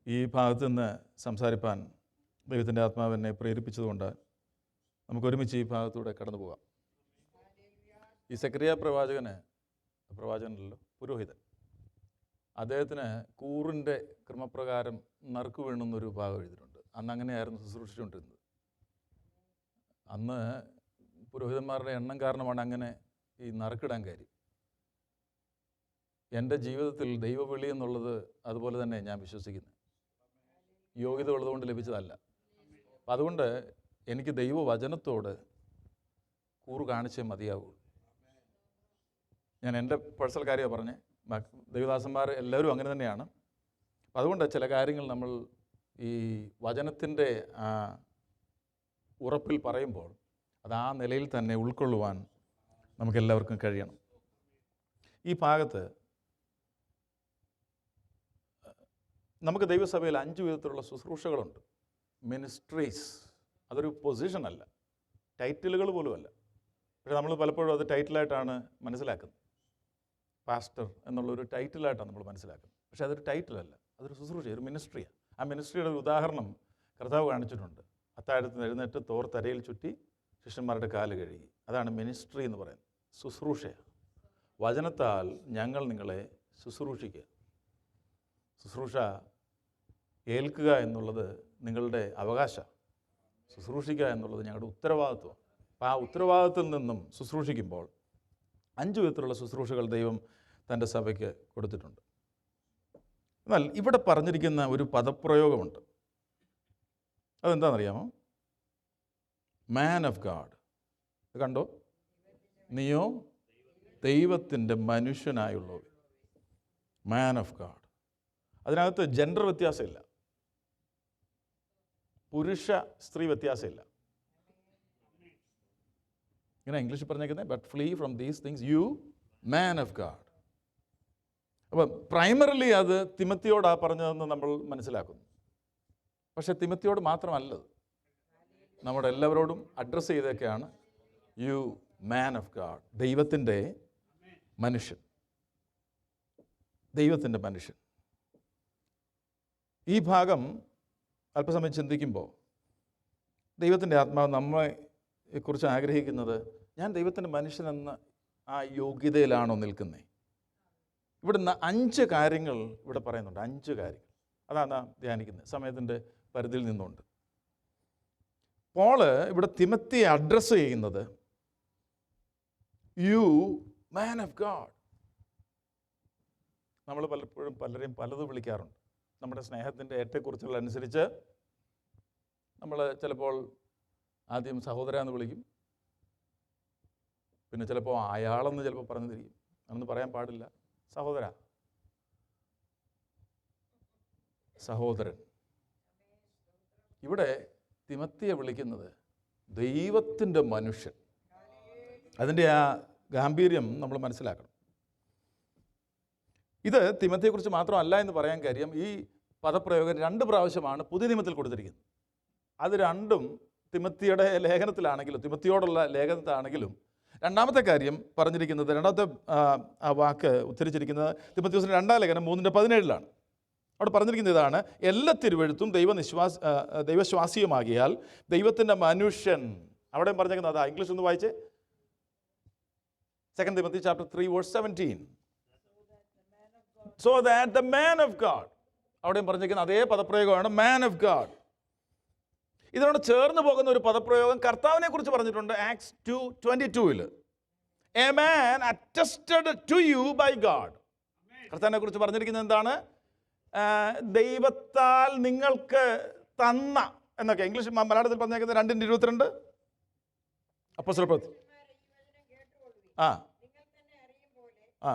ഈ ഭാഗത്ത് നിന്ന് സംസാരിപ്പാൻ ദൈവത്തിൻ്റെ ആത്മാവ് എന്നെ പ്രേരിപ്പിച്ചതുകൊണ്ട് നമുക്ക് ഒരുമിച്ച് ഈ ഭാഗത്തൂടെ കടന്നു പോകാം. ഈ സെക്രിയ പ്രവാചകനല്ലോ, പുരോഹിതൻ, അദ്ദേഹത്തിന് കൂറിൻ്റെ ക്രമപ്രകാരം നറുക്ക് വീണെന്നൊരു ഭാഗം എഴുതിയിട്ടുണ്ട്. അന്ന് അങ്ങനെയായിരുന്നു ശുശ്രൂഷിച്ചുകൊണ്ടിരുന്നത്. അന്ന് പുരോഹിതന്മാരുടെ എണ്ണം കാരണമാണ് അങ്ങനെ ഈ നറുക്കിടാൻ കാര്യം. എൻ്റെ ജീവിതത്തിൽ ദൈവവിളി എന്നുള്ളത് അതുപോലെ തന്നെ ഞാൻ വിശ്വസിക്കുന്നത്. യോഗ്യത ഉള്ളതുകൊണ്ട് ലഭിച്ചതല്ല. അപ്പം അതുകൊണ്ട് എനിക്ക് ദൈവവചനത്തോട് കൂറ് കാണിച്ചേ മതിയാവുള്ളൂ. ഞാൻ എൻ്റെ പേഴ്സണൽ കാര്യമാണ് പറഞ്ഞത്. ദൈവദാസന്മാർ എല്ലാവരും അങ്ങനെ തന്നെയാണ്. അപ്പം അതുകൊണ്ട് ചില കാര്യങ്ങൾ നമ്മൾ ഈ വചനത്തിൻ്റെ ഉറപ്പിൽ പറയുമ്പോൾ അത് ആ നിലയിൽ തന്നെ ഉൾക്കൊള്ളുവാൻ നമുക്കെല്ലാവർക്കും കഴിയണം. ഈ ഭാഗത്ത് നമുക്ക് ദൈവസഭയിൽ 5 വിധത്തിലുള്ള ശുശ്രൂഷകളുണ്ട്. മിനിസ്ട്രീസ്, അതൊരു പൊസിഷനല്ല, ടൈറ്റിലുകൾ പോലുമല്ല. പക്ഷേ നമ്മൾ പലപ്പോഴും അത് ടൈറ്റിലായിട്ടാണ് മനസ്സിലാക്കുന്നത്. പാസ്റ്റർ എന്നുള്ളൊരു ടൈറ്റിലായിട്ടാണ് നമ്മൾ മനസ്സിലാക്കുന്നത്. പക്ഷേ അതൊരു ടൈറ്റിലല്ല, അതൊരു ശുശ്രൂഷ, ഒരു മിനിസ്ട്രിയാണ്. ആ മിനിസ്ട്രിയുടെ ഒരു ഉദാഹരണം കർത്താവ് കാണിച്ചിട്ടുണ്ട്. അത്താഴത്തിന് എഴുന്നേറ്റ് തോർത്തരയിൽ ചുറ്റി ശിഷ്യന്മാരുടെ കാല് കഴുകി. അതാണ് മിനിസ്ട്രി എന്ന് പറയുന്നത്, ശുശ്രൂഷയാണ്. വചനത്താൽ ഞങ്ങൾ നിങ്ങളെ ശുശ്രൂഷിക്കുക. ശുശ്രൂഷ ഏൽക്കുക എന്നുള്ളത് നിങ്ങളുടെ അവകാശം, ശുശ്രൂഷിക്കുക എന്നുള്ളത് ഞങ്ങളുടെ ഉത്തരവാദിത്വം. അപ്പോൾ ആ ഉത്തരവാദിത്വത്തിൽ നിന്നും ശുശ്രൂഷിക്കുമ്പോൾ 5 വിധത്തിലുള്ള ശുശ്രൂഷകൾ ദൈവം തൻ്റെ സഭയ്ക്ക് കൊടുത്തിട്ടുണ്ട്. എന്നാൽ ഇവിടെ പറഞ്ഞിരിക്കുന്ന ഒരു പദപ്രയോഗമുണ്ട്. അതെന്താണെന്നറിയാമോ? മാൻ ഓഫ് ഗാഡ്. കണ്ടോ? നീയോ ദൈവത്തിൻ്റെ മനുഷ്യനായുള്ളവർ. Man of God. അതിനകത്ത് ജെൻഡർ വ്യത്യാസമില്ല, പുരുഷ സ്ത്രീ വ്യത്യാസമില്ല. ഇങ്ങനെ ഇംഗ്ലീഷിൽ പറഞ്ഞേക്കുന്നത്, but flee from these things you man of God. അപ്പം പ്രൈമറിലി അത് തിമത്തിയോടാണ് പറഞ്ഞതെന്ന് നമ്മൾ മനസ്സിലാക്കുന്നു. പക്ഷേ തിമത്തിയോട് മാത്രമല്ലത്, നമ്മുടെ എല്ലാവരോടും അഡ്രസ്സ് ചെയ്തൊക്കെയാണ് യു മാൻ ഓഫ് ഗാഡ്. ദൈവത്തിൻ്റെ മനുഷ്യൻ, ദൈവത്തിൻ്റെ മനുഷ്യൻ. ഈ ഭാഗം അല്പസമയം ചിന്തിക്കുമ്പോൾ ദൈവത്തിൻ്റെ ആത്മാവ് നമ്മളെക്കുറിച്ച് ആഗ്രഹിക്കുന്നത്, ഞാൻ ദൈവത്തിൻ്റെ മനുഷ്യനെന്ന ആ യോഗ്യതയിലാണോ നിൽക്കുന്നത്? ഇവിടുന്ന് 5 കാര്യങ്ങൾ ഇവിടെ പറയുന്നുണ്ട്. 5 കാര്യങ്ങൾ. അതാണ് ധ്യാനിക്കുന്നത്, സമയത്തിൻ്റെ പരിധിയിൽ നിന്നുകൊണ്ട്. പോള് ഇവിടെ തിമത്തിയെ അഡ്രസ്സ് ചെയ്യുന്നത് യു മാൻ ഓഫ് ഗാഡ്. നമ്മൾ പലപ്പോഴും പലരെയും പലതും വിളിക്കാറുണ്ട്. നമ്മുടെ സ്നേഹത്തിൻ്റെ ഏറ്റക്കുറിച്ചുകൾ അനുസരിച്ച് നമ്മൾ ചിലപ്പോൾ ആദ്യം സഹോദര എന്ന് വിളിക്കും, പിന്നെ ചിലപ്പോൾ അയാളെന്ന് ചിലപ്പോൾ പറഞ്ഞു തിരിക്കും. അതൊന്നും പറയാൻ പാടില്ല. സഹോദര, സഹോദരൻ. ഇവിടെ തിമത്തിയെ വിളിക്കുന്നത് ദൈവത്തിൻ്റെ മനുഷ്യൻ. അതിൻ്റെ ആ ഗാംഭീര്യം നമ്മൾ മനസ്സിലാക്കണം. ഇത് തിമത്തിയെക്കുറിച്ച് മാത്രമല്ല എന്ന് പറയാൻ കാര്യം, ഈ പദപ്രയോഗം 2 പ്രാവശ്യമാണ് പുതിയ നിയമത്തിൽ കൊടുത്തിരിക്കുന്നത്. അത് രണ്ടും തിമത്തിയുടെ ലേഖനത്തിലാണെങ്കിലും, തിമത്തിയോടുള്ള ലേഖനത്തിലാണെങ്കിലും, രണ്ടാമത്തെ കാര്യം പറഞ്ഞിരിക്കുന്നത്, രണ്ടാമത്തെ ആ വാക്ക് ഉദ്ധരിച്ചിരിക്കുന്നത് തിമത്തിയോസിൻ്റെ 2-ാം ലേഖനം 3:17 അവിടെ പറഞ്ഞിരിക്കുന്നത് ഇതാണ്: എല്ലാ തിരുവെഴുത്തും ദൈവശ്വാസിയുമാകിയാൽ ദൈവത്തിൻ്റെ മനുഷ്യൻ. അവിടെയും പറഞ്ഞിരിക്കുന്നത് അതാ. ഇംഗ്ലീഷ് ഒന്ന് വായിച്ചേ. 2 Timothy chapter 3 verse 17. So that the man of God. അവിടെയും പറഞ്ഞിരിക്കുന്ന അതേ പദപ്രയോഗമാണ് മാൻ ഓഫ് ഗാഡ്. ഇതിനോട് ചേർന്ന് പോകുന്ന ഒരു പദപ്രയോഗം കർത്താവിനെ കുറിച്ച് പറഞ്ഞിട്ടുണ്ട്. Acts 2:22. A man attested to you by God. കർത്താവിനെ കുറിച്ച് പറഞ്ഞിരിക്കുന്നത് എന്താണ്? ദൈവത്താൽ നിങ്ങൾക്ക് തന്ന എന്നൊക്കെ. ഇംഗ്ലീഷ് മലയാളത്തിൽ പറഞ്ഞേക്കുന്നത് 2:22. അപ്പോസ്തലപ്രവൃത്തി. ആ ആ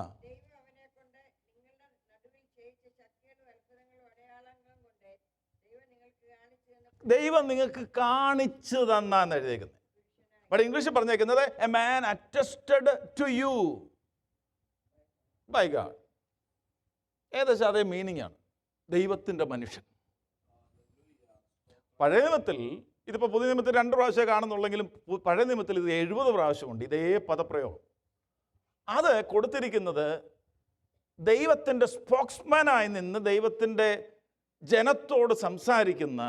ദൈവം നിങ്ങൾക്ക് കാണിച്ചു തന്നാന്ന് എഴുതിയേക്കുന്നത്. ബട്ട് ഇംഗ്ലീഷിൽ പറഞ്ഞേക്കുന്നത് a man attested to you by God. ഏകദേശം അതേ മീനിങ് ആണ്, ദൈവത്തിൻ്റെ മനുഷ്യൻ. പഴയ നിയമത്തിൽ ഇതിപ്പോൾ പുതിയ നിയമത്തിൽ 2 പ്രാവശ്യം കാണുന്നുള്ളെങ്കിലും പഴയ നിയമത്തിൽ ഇത് 70 പ്രാവശ്യമുണ്ട് ഇതേ പദപ്രയോഗം. അത് കൊടുത്തിരിക്കുന്നത് ദൈവത്തിൻ്റെ സ്പോക്സ്മാനായി നിന്ന് ദൈവത്തിൻ്റെ ജനത്തോട് സംസാരിക്കുന്ന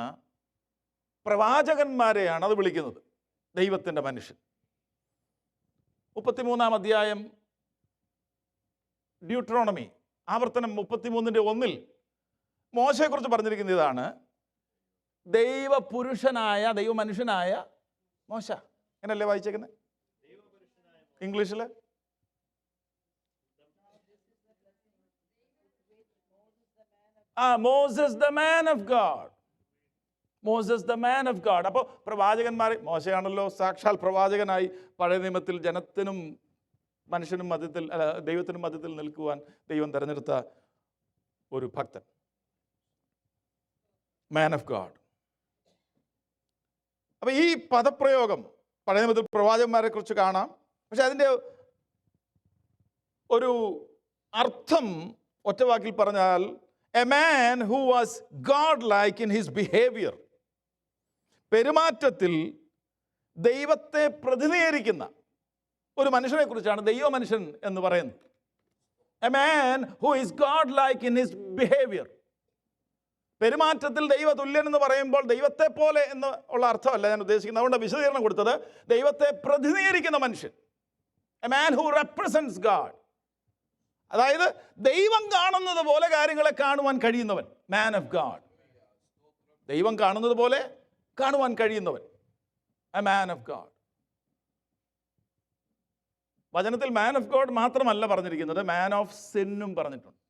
പ്രവാചകന്മാരെയാണ് അത് വിളിക്കുന്നത് ദൈവത്തിൻ്റെ മനുഷ്യൻ. 33-ാം അധ്യായം ഡ്യൂട്രോണമി, ആവർത്തനം 33:1 മോശയെക്കുറിച്ച് പറഞ്ഞിരിക്കുന്ന ഇതാണ്: ദൈവപുരുഷനായ, ദൈവമനുഷ്യനായ മോശ. അങ്ങനല്ലേ വായിച്ചേക്കുന്നത് ഇംഗ്ലീഷിൽ? Moses the man of God. Moses the man of God. അപ്പോൾ പ്രവാചകന്മാർ, മോശയാണല്ലോ സാക്ഷാൽ പ്രവാചകനായി പഴയ നിയമത്തിൽ ജനത്തിനും മനുഷ്യനും മധ്യത്തിൽ, ദൈവത്തിനും മധ്യത്തിൽ നിൽക്കുവാൻ ദൈവം തിരഞ്ഞെടുത്ത ഒരു ഭക്തൻ, മാൻ ഓഫ് ഗാഡ്. അപ്പോൾ ഈ പദപ്രയോഗം പഴയ നിയമത്തിൽ പ്രവാചകന്മാരെ കുറിച്ച് കാണാം. പക്ഷെ അതിൻ്റെ ഒരു അർത്ഥം ഒറ്റവാക്കിൽ പറഞ്ഞാൽ a man who was God like in his behaviour. പെരുമാറ്റത്തിൽ ദൈവത്തെ പ്രതിനിധീകരിക്കുന്ന ഒരു മനുഷ്യനെ കുറിച്ചാണ് ദൈവമനുഷ്യൻ എന്ന് പറയുന്നത്. A man who is God like in his behaviour. പെരുമാറ്റത്തിൽ ദൈവതുല്യൻ എന്ന് പറയുമ്പോൾ ദൈവത്തെ പോലെ എന്ന് ഉള്ള അർത്ഥമല്ല ഞാൻ ഉദ്ദേശിക്കുന്നത്. അതുകൊണ്ട് വിശദീകരണം കൊടുത്തത് ദൈവത്തെ പ്രതിനിധീകരിക്കുന്ന മനുഷ്യൻ, a man who represents God. അതായത് ദൈവം കാണുന്നത് പോലെ കാര്യങ്ങളെ കാണുവാൻ കഴിയുന്നവൻ, മാൻ ഓഫ് ഗാഡ്. ദൈവം കാണുന്നത് പോലെ കാണുവാൻ കഴിയുന്നവൻ, എ മാൻ ഓഫ് ഗാഡ്. വചനത്തിൽ മാൻ ഓഫ് ഗോഡ് മാത്രമല്ല പറഞ്ഞിരിക്കുന്നത്, മാൻ ഓഫ് സിന്നും പറഞ്ഞിട്ടുണ്ട്.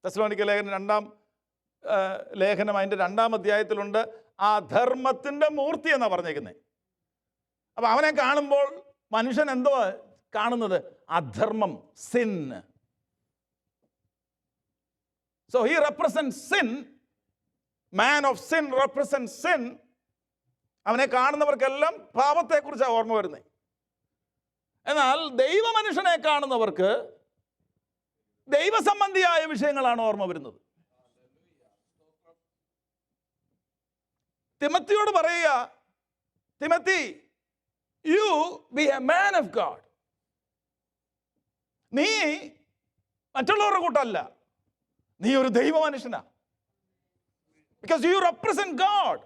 തെസ്സലോനിക്ക ലേഖനം 2 ലേഖനം അതിൻ്റെ 2-ാം അധ്യായത്തിലുണ്ട്, ആ ധർമ്മത്തിൻ്റെ മൂർത്തി എന്നാണ് പറഞ്ഞേക്കുന്നത്. അപ്പം അവനെ കാണുമ്പോൾ മനുഷ്യൻ എന്തോ കാണുന്നത്? അധർമ്മം, sin. So he represent sin. Man of sin represent sin. അവനെ കാണുന്നവർക്കെല്ലാം പാപത്തെക്കുറിച്ചാണ് ഓർമ്മ വരുന്നത്. എന്നാൽ ദൈവ മനുഷ്യനെ കാണുന്നവർക്ക് ദൈവസംബന്ധിയായ വിഷയങ്ങളാണ് ഓർമ്മ വരുന്നത്. തിമത്തിയോട് പറയുക, Timothy, you be a man of God. നീ മറ്റുള്ളവരുടെ കൂട്ടല്ല, നീ ഒരു ദൈവ മനുഷ്യനാ. Because you represent God.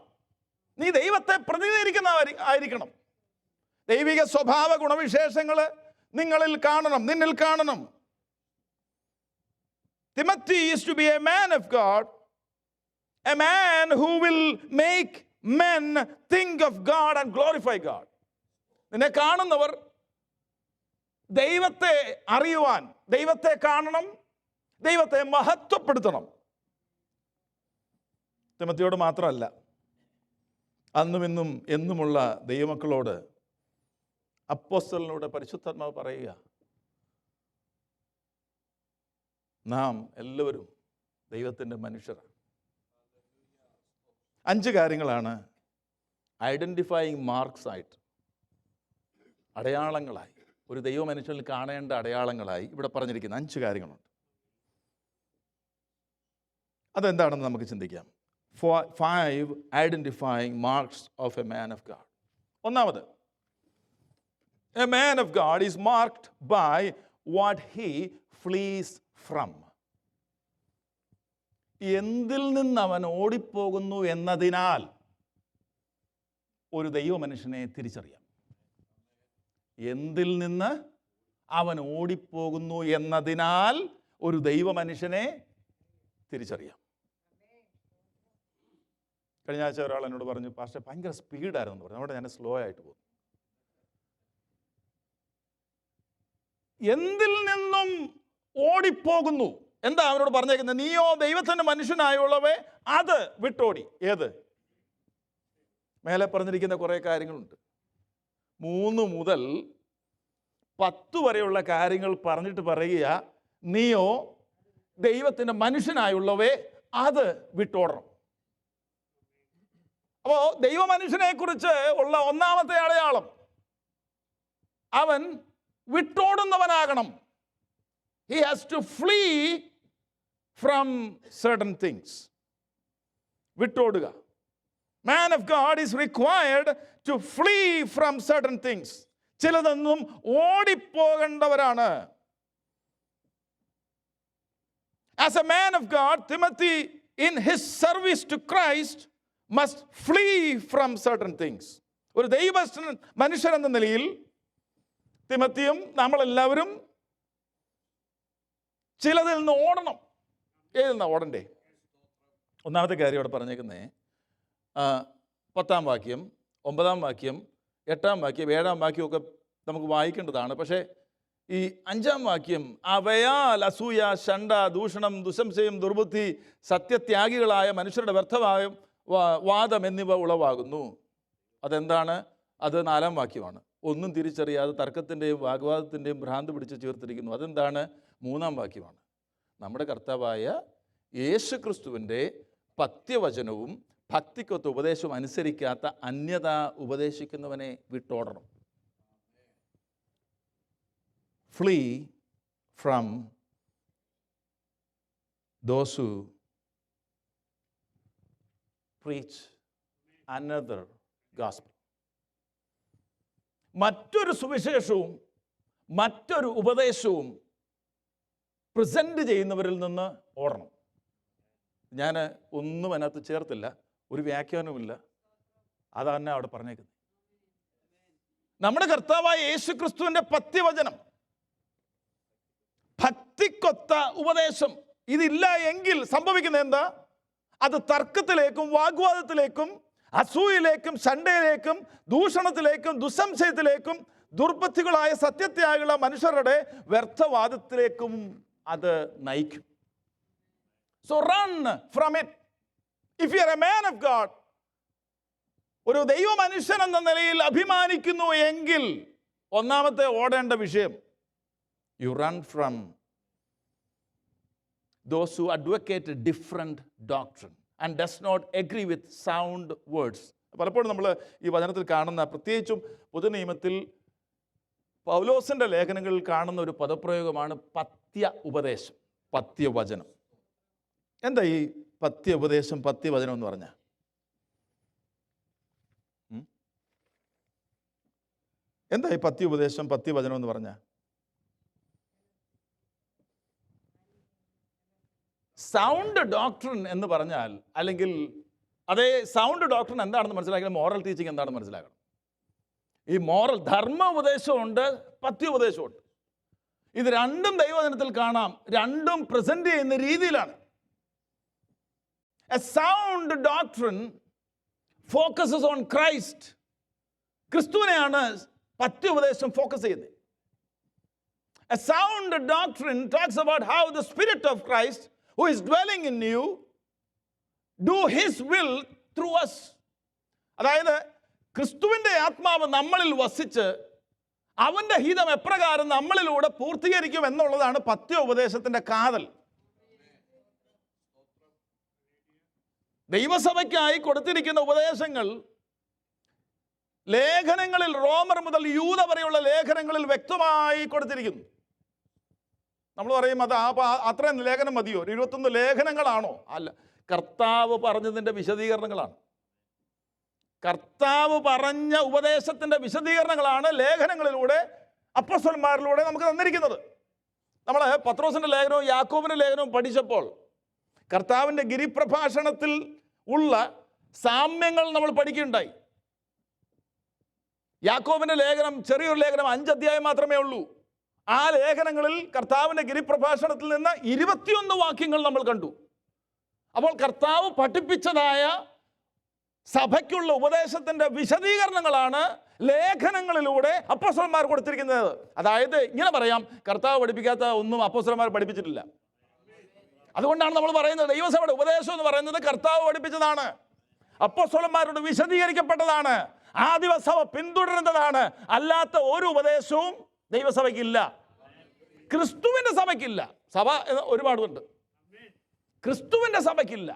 നീ ദൈവത്തെ പ്രതിനിധീകരിക്കുന്ന ആയിരിക്കണം. ദൈവിക സ്വഭാവ ഗുണവിശേഷങ്ങൾ നിന്നിൽ കാണണം. Timothy is to be a man of God, a man who will make men think of God and glorify God. നിന്നെ കാണുന്നവർ ദൈവത്തെ അറിയുവാൻ, ദൈവത്തെ കാണണം, ദൈവത്തെ മഹത്വപ്പെടുത്തണം. തിമത്തിയോട് മാത്രമല്ല, അന്നും ഇന്നും എന്നുമുള്ള ദൈവമക്കളോട് അപ്പോസ്തലനിലൂടെ പരിശുദ്ധാത്മാവ് പറയുക, നാം എല്ലാവരും ദൈവത്തിൻ്റെ മനുഷ്യരാണ്. 5 കാര്യങ്ങളാണ് ഐഡൻറ്റിഫയിങ് മാർക്സ് ആയിട്ട്, അടയാളങ്ങളായി, ഒരു ദൈവ മനുഷ്യനിൽ കാണേണ്ട അടയാളങ്ങളായി ഇവിടെ പറഞ്ഞിരിക്കുന്ന 5 കാര്യങ്ങളുണ്ട്. അതെന്താണെന്ന് നമുക്ക് ചിന്തിക്കാം. 5 identifying marks of a man of God. ഒന്നാമത്, a man of God is marked by what he flees from. എന്തിൽ നിന്ന് അവൻ ഓടിപ്പോകുന്നു എന്നതിനാൽ ഒരു ദൈവ മനുഷ്യനെ തിരിച്ചറിയാം. എന്തിൽ നിന്ന് അവൻ ഓടിപ്പോകുന്നു എന്നതിനാൽ ഒരു ദൈവ മനുഷ്യനെ തിരിച്ചറിയാം. കഴിഞ്ഞ ആഴ്ച ഒരാൾ എന്നോട് പറഞ്ഞു, പാസ്റ്റർ ഭയങ്കര സ്പീഡായിരുന്നു പറഞ്ഞു. അവിടെ ഞാൻ സ്ലോ ആയിട്ട് പോകുന്നു. എന്തിൽ നിന്നും ഓടിപ്പോകുന്നു എന്താ അവനോട് പറഞ്ഞേക്കുന്നത്? നീയോ ദൈവത്തിൻ്റെ മനുഷ്യനായുള്ളവേ അത് വിട്ടോടി. ഏത്? മേലെ പറഞ്ഞിരിക്കുന്ന കുറേ കാര്യങ്ങളുണ്ട്. 3 മുതൽ 10 വരെയുള്ള കാര്യങ്ങൾ പറഞ്ഞിട്ട് പറയുക, നീയോ ദൈവത്തിൻ്റെ മനുഷ്യനായുള്ളവേ അത് വിട്ടോടണം. അപ്പോൾ ദൈവ മനുഷ്യനെ കുറിച്ച് ഉള്ള ഒന്നാമത്തെ അടയാളം, അവൻ വിട്ടോടുന്നവനാകണം. He has to flee from certain things. വിട്ടോടുക. Man of God is required to flee from certain things. ചിലതൊന്നും ഓടിപ്പോകേണ്ടവരാണ്. As a man of God, Timothy, in his service to Christ, must flee from certain things. ഒരു ദൈവ മനുഷ്യൻ എന്ന നിലയിൽ തിമത്തിയും നമ്മളെല്ലാവരും ചിലതിൽ നിന്ന് ഓടണം. ഏതിൽ നിന്നാണ് ഓടണ്ടേ? ഒന്നാമത്തെ കാര്യം അവിടെ പറഞ്ഞേക്കുന്നേ 10-ാം വാക്യം, 9-ാം വാക്യം, 8-ാം വാക്യം, 7-ാം വാക്യമൊക്കെ നമുക്ക് വായിക്കേണ്ടതാണ്. പക്ഷേ ഈ 5-ാം വാക്യം, അവയാൽ അസൂയ, ശണ്ട, ദൂഷണം, ദുശംസയും, ദുർബുദ്ധി, സത്യത്യാഗികളായ മനുഷ്യരുടെ വ്യർത്ഥമായ വാദം എന്നിവ ഉളവാകുന്നു. അതെന്താണ്? അത് 4-ാം വാക്യമാണ്. ഒന്നും തിരിച്ചറിയാതെ തർക്കത്തിൻ്റെയും വാഗ്വാദത്തിൻ്റെയും ഭ്രാന്ത് പിടിച്ച് ചേർത്തിരിക്കുന്നു. അതെന്താണ്? 3-ാം വാക്യമാണ്. നമ്മുടെ കർത്താവായ യേശു ക്രിസ്തുവിൻ്റെ പത്യവചനവും ഭക്തിക്കൊത്ത ഉപദേശവും അനുസരിക്കാത്ത അന്യത ഉപദേശിക്കുന്നവനെ വിട്ടോടണം. Flee from those who preach another gospel. മറ്റൊരു സുവിശേഷവും മറ്റൊരു ഉപദേശവും പ്രസന്റ് ചെയ്യുന്നവരിൽ നിന്ന് ഓടണം. ഞാൻ ഒന്നും അതിനകത്ത് ചേർത്തില്ല, ഒരു വ്യാഖ്യാനവുമില്ല. അതാണ് അവിടെ പറഞ്ഞേക്കുന്നത്. നമ്മുടെ കർത്താവായ യേശു ക്രിസ്തുവിൻ്റെ പത്യവചനം, ഭക്തിക്കൊത്ത ഉപദേശം ഇതില്ല എങ്കിൽ സംഭവിക്കുന്നത് എന്താ? അത് തർക്കത്തിലേക്കും വാഗ്വാദത്തിലേക്കും അസൂയയിലേക്കും ശണ്ടയിലേക്കും ദൂഷണത്തിലേക്കും ദുസ്സംശയത്തിലേക്കും ദുർബുദ്ധികളായ സത്യത്യാഗികള മനുഷ്യരുടെ വ്യർത്ഥവാദത്തിലേക്കും അത് നയിക്കും. So run from it. If you are A man of God, ഒരു ദൈവ മനുഷ്യൻ എന്ന നിലയിൽ അഭിമാനിക്കുന്നു എങ്കിൽ ഒന്നാമത്തെ ഓടേണ്ട വിഷയം, you run from those who advocate a different doctrine and does not agree with sound words. പലപ്പോഴും നമ്മൾ ഈ വചനത്തിൽ കാണുന്ന, പ്രത്യേകിച്ചും പുതുനിയമത്തിൽ പൗലോസിൻ്റെ ലേഖനങ്ങളിൽ കാണുന്ന ഒരു പദപ്രയോഗമാണ് പത്യ ഉപദേശം, പത്യവചനം. എന്താ ഈ പത്യ ഉപദേശം, പത്യവചനം എന്ന് പറഞ്ഞാൽ? എന്താ ഈ പത്യ ഉപദേശം, പത്യവചനം എന്ന് പറഞ്ഞാൽ? സൗണ്ട് ഡോക്ട്രിൻ എന്ന് പറഞ്ഞാൽ, അല്ലെങ്കിൽ അതേ സൗണ്ട് ഡോക്ട്രിൻ എന്താണെന്ന് മനസ്സിലാക്കണം, മോറൽ ടീച്ചിങ് എന്താണെന്ന് മനസ്സിലാക്കണം. ഈ മോറൽ ധർമ്മ ഉപദേശമുണ്ട്, പത്യോപദേശമുണ്ട്. ഇത് രണ്ടും ദൈവവചനത്തിൽ കാണാം, രണ്ടും പ്രസന്റ് ചെയ്യുന്ന രീതിയിലാണ്. A sound doctrine focuses on Christ. ക്രിസ്തുവിനെയാണ് പത്യോപദേശം ഫോക്കസ് ചെയ്യുന്നത്. A sound doctrine talks about how the spirit of Christ who is dwelling in you do his will through us. അതായത് ക്രിസ്തുവിൻ്റെ ആത്മാവ് നമ്മളിൽ വസിച്ച് അവൻ്റെ ഹിതം എപ്രകാരം നമ്മളിലൂടെ പൂർത്തീകരിക്കും എന്നുള്ളതാണ് പത്യോപദേശത്തിൻ്റെ കാതൽ. ദൈവസഭയ്ക്കായി കൊടുത്തിരിക്കുന്ന ഉപദേശങ്ങൾ ലേഖനങ്ങളിൽ, റോമർ മുതൽ യൂദ വരെയുള്ള ലേഖനങ്ങളിൽ വ്യക്തമായി കൊടുത്തിരിക്കുന്നു. നമ്മൾ പറയും അത് അത്രയും ലേഖനം മതിയോ? 21 ലേഖനങ്ങളാണോ? അല്ല, കർത്താവ് പറഞ്ഞതിൻ്റെ വിശദീകരണങ്ങളാണ്. കർത്താവ് പറഞ്ഞ ഉപദേശത്തിൻ്റെ വിശദീകരണങ്ങളാണ് ലേഖനങ്ങളിലൂടെ, അപ്പോസ്തലന്മാരിലൂടെ നമുക്ക് തന്നിരിക്കുന്നത്. നമ്മൾ പത്രോസിൻ്റെ ലേഖനവും യാക്കോബിൻ്റെ ലേഖനവും പഠിച്ചപ്പോൾ കർത്താവിൻ്റെ ഗിരിപ്രഭാഷണത്തിൽ ഉള്ള സാമ്യങ്ങൾ നമ്മൾ പഠിക്കുകയുണ്ടായി. യാക്കോബിൻ്റെ ലേഖനം ചെറിയൊരു ലേഖനം, 5 അധ്യായം മാത്രമേ ഉള്ളൂ. ആ ലേഖനങ്ങളിൽ കർത്താവിൻ്റെ ഗിരിപ്രഭാഷണത്തിൽ നിന്ന് 21 വാക്യങ്ങൾ നമ്മൾ കണ്ടു. അപ്പോൾ കർത്താവ് പഠിപ്പിച്ചതായ സഭയ്ക്കുള്ള ഉപദേശത്തിൻ്റെ വിശദീകരണങ്ങളാണ് ലേഖനങ്ങളിലൂടെ അപ്പോസ്തലന്മാർ കൊടുത്തിരിക്കുന്നത്. അതായത് ഇങ്ങനെ പറയാം, കർത്താവ് പഠിപ്പിക്കാത്ത ഒന്നും അപ്പോസ്തലന്മാർ പഠിപ്പിച്ചിട്ടില്ല. അതുകൊണ്ടാണ് നമ്മൾ പറയുന്നത് ദൈവസഭയുടെ ഉപദേശം എന്ന് പറയുന്നത് കർത്താവ് പഠിപ്പിച്ചതാണ്, അപ്പോസ്തലന്മാരോട് വിശദീകരിക്കപ്പെട്ടതാണ്, ആദിമസഭ പിന്തുടരുന്നതാണ്. അല്ലാത്ത ഒരു ഉപദേശവും ദൈവസഭയ്ക്കില്ല, ക്രിസ്തുവിൻ്റെ സഭയ്ക്കില്ല. സഭ ഒരുപാടുണ്ട്, ക്രിസ്തുവിൻ്റെ സഭയ്ക്കില്ല.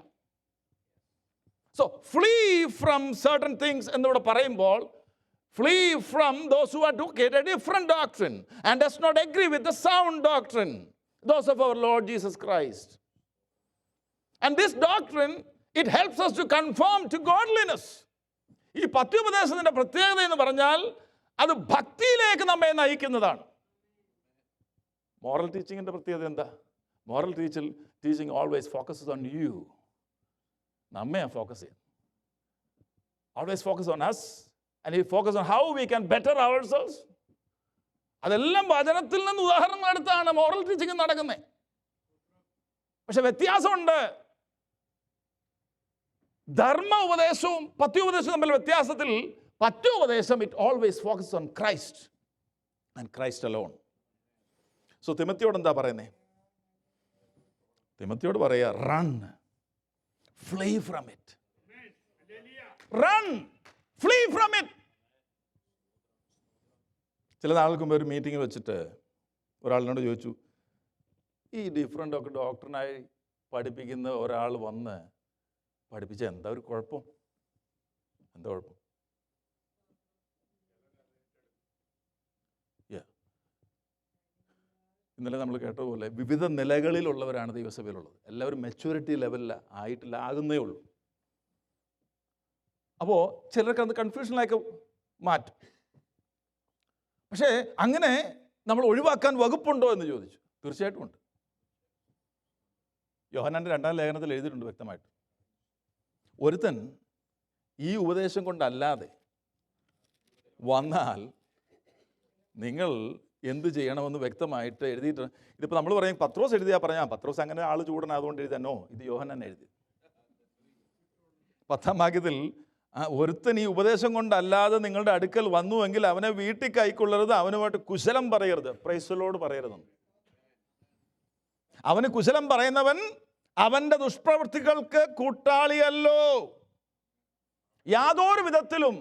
So flee from certain things എന്നിവിടെ പറയുമ്പോൾ, flee from those who advocate a different doctrine and does not agree with the sound doctrine, those of our lord Jesus Christ. And this doctrine it helps us to conform to godliness. ഈ പത്യോപദേശത്തിൻ്റെ പ്രത്യേകത എന്ന് പറഞ്ഞാൽ അത് ഭക്തിയിലേക്ക് നമ്മെ നയിക്കുന്നതാണ്. Moral ടീച്ചിങ്ങിൻ്റെ പ്രത്യേകത എന്താ? Moral teaching always focuses on you. നമ്മെ focus ചെയ്യും. Always focus on us and he focus on how we can better ourselves. അതെല്ലാം വചനത്തിൽ നിന്ന് ഉദാഹരണങ്ങൾ എടുത്താണ് മോറൽ ടീച്ചിങ് നടക്കുന്നത്. പക്ഷെ വ്യത്യാസമുണ്ട്. ധർമ്മ ഉപദേശവും പത്യോപദേശവും തമ്മിൽ വ്യത്യാസത്തിൽ, പത്യോപദേശം it always focus on Christ and Christ alone. So തിമത്തിയോട് എന്താ പറയുന്നത്? തിമത്തിയോട് പറയാ, run, flee from it. Run, flee from it. ചില നാൾക്ക് മുമ്പ് ഒരു മീറ്റിംഗ് വെച്ചിട്ട് ഒരാളിനോട് ചോദിച്ചു, ഈ ഡിഫറെൻ്റ് ഒക്കെ ഡോക്ടറിനായി പഠിപ്പിക്കുന്ന ഒരാൾ വന്ന് പഠിപ്പിച്ച എന്താ ഒരു കുഴപ്പം? എന്താ കുഴപ്പം? ഇന്നലെ നമ്മൾ കേട്ടതുപോലെ വിവിധ നിലകളിലുള്ളവരാണ് ദൈവസഭയിലുള്ളത്. എല്ലാവരും മെച്യൂരിറ്റി ലെവലിൽ ആയിട്ടില്ല, ആകുന്നേ ഉള്ളൂ. അപ്പോൾ ചിലർക്ക് അത് കൺഫ്യൂഷനിലേക്ക് മാറ്റും. പക്ഷേ അങ്ങനെ നമ്മൾ ഒഴിവാക്കാൻ വകുപ്പുണ്ടോ എന്ന് ചോദിച്ചു. തീർച്ചയായിട്ടും ഉണ്ട്. യോഹന്നാൻ്റെ 2-ാം ലേഖനത്തിൽ എഴുതിയിട്ടുണ്ട് വ്യക്തമായിട്ട്. ഒരുത്തൻ ഈ ഉപദേശം കൊണ്ടല്ലാതെ വന്നാൽ നിങ്ങൾ എന്ത് ചെയ്യണമെന്ന് വ്യക്തമായിട്ട് എഴുതിയിട്ടുണ്ട്. ഇതിപ്പോൾ നമ്മൾ പറയും പത്രോസ് എഴുതിയാൽ പറഞ്ഞാൽ പത്രോസ് അങ്ങനെ ആൾ ചൂടനായതുകൊണ്ട് എഴുതാനോ, ഇത് യോഹന്നാൻ എഴുതി. 10-ാം വാക്യത്തിൽ ഒരുത്തൻ ഈ ഉപദേശം കൊണ്ടല്ലാതെ നിങ്ങളുടെ അടുക്കൽ വന്നുവെങ്കിൽ അവനെ വീട്ടിൽ കൈക്കൊള്ളരുത്, അവനുമായിട്ട് കുശലം പറയരുത്. പ്രൈസ് ദി ലോർഡ് പറയരുത്. അവന് കുശലം പറയുന്നവൻ അവൻ്റെ ദുഷ്പ്രവൃത്തികൾക്ക് കൂട്ടാളിയല്ലോ. യാതൊരു വിധത്തിലും.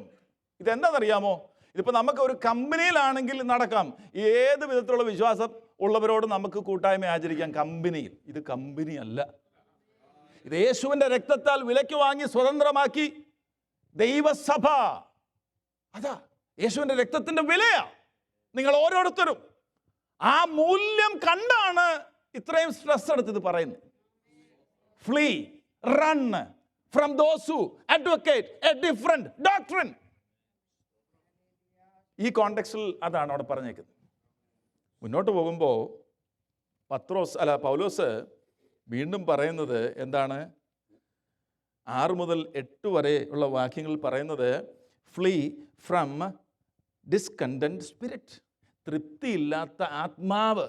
ഇതെന്താണെന്നറിയാമോ? ഇതിപ്പോൾ നമുക്ക് ഒരു കമ്പനിയിലാണെങ്കിൽ നടക്കാം. ഏത് വിധത്തിലുള്ള വിശ്വാസം ഉള്ളവരോട് നമുക്ക് കൂട്ടായ്മ ആചരിക്കാം കമ്പനിയിൽ. ഇത് കമ്പനി അല്ല. ഇത് യേശുവിൻ്റെ രക്തത്താൽ വിലയ്ക്ക് വാങ്ങി സ്വതന്ത്രമാക്കി ദൈവസഭ. അതാ യേശുവിൻ്റെ രക്തത്തിൻ്റെ വിലയാ. നിങ്ങൾ ഓരോരുത്തരും ആ മൂല്യം കണ്ടാണ് ഇത്രയും സ്ട്രെസ് എടുത്ത് ഇത് പറയുന്നത്. Flea, run from those who advocate a different doctrine. ഈ കോണ്ടെക്സ്റ്റിൽ അതാണ് അവിടെ പറഞ്ഞേക്കുന്നത്. മുന്നോട്ട് പോകുമ്പോൾ പൗലോസ് വീണ്ടും പറയുന്നത് എന്താണ്? 6 മുതൽ 8 വരെ ഉള്ള വാക്യങ്ങളിൽ പറയുന്നത് ഫ്ലീ ഫ്രം ഡിസ്കണ്ടന്റ് സ്പിരിറ്റ്. തൃപ്തിയില്ലാത്ത ആത്മാവ്,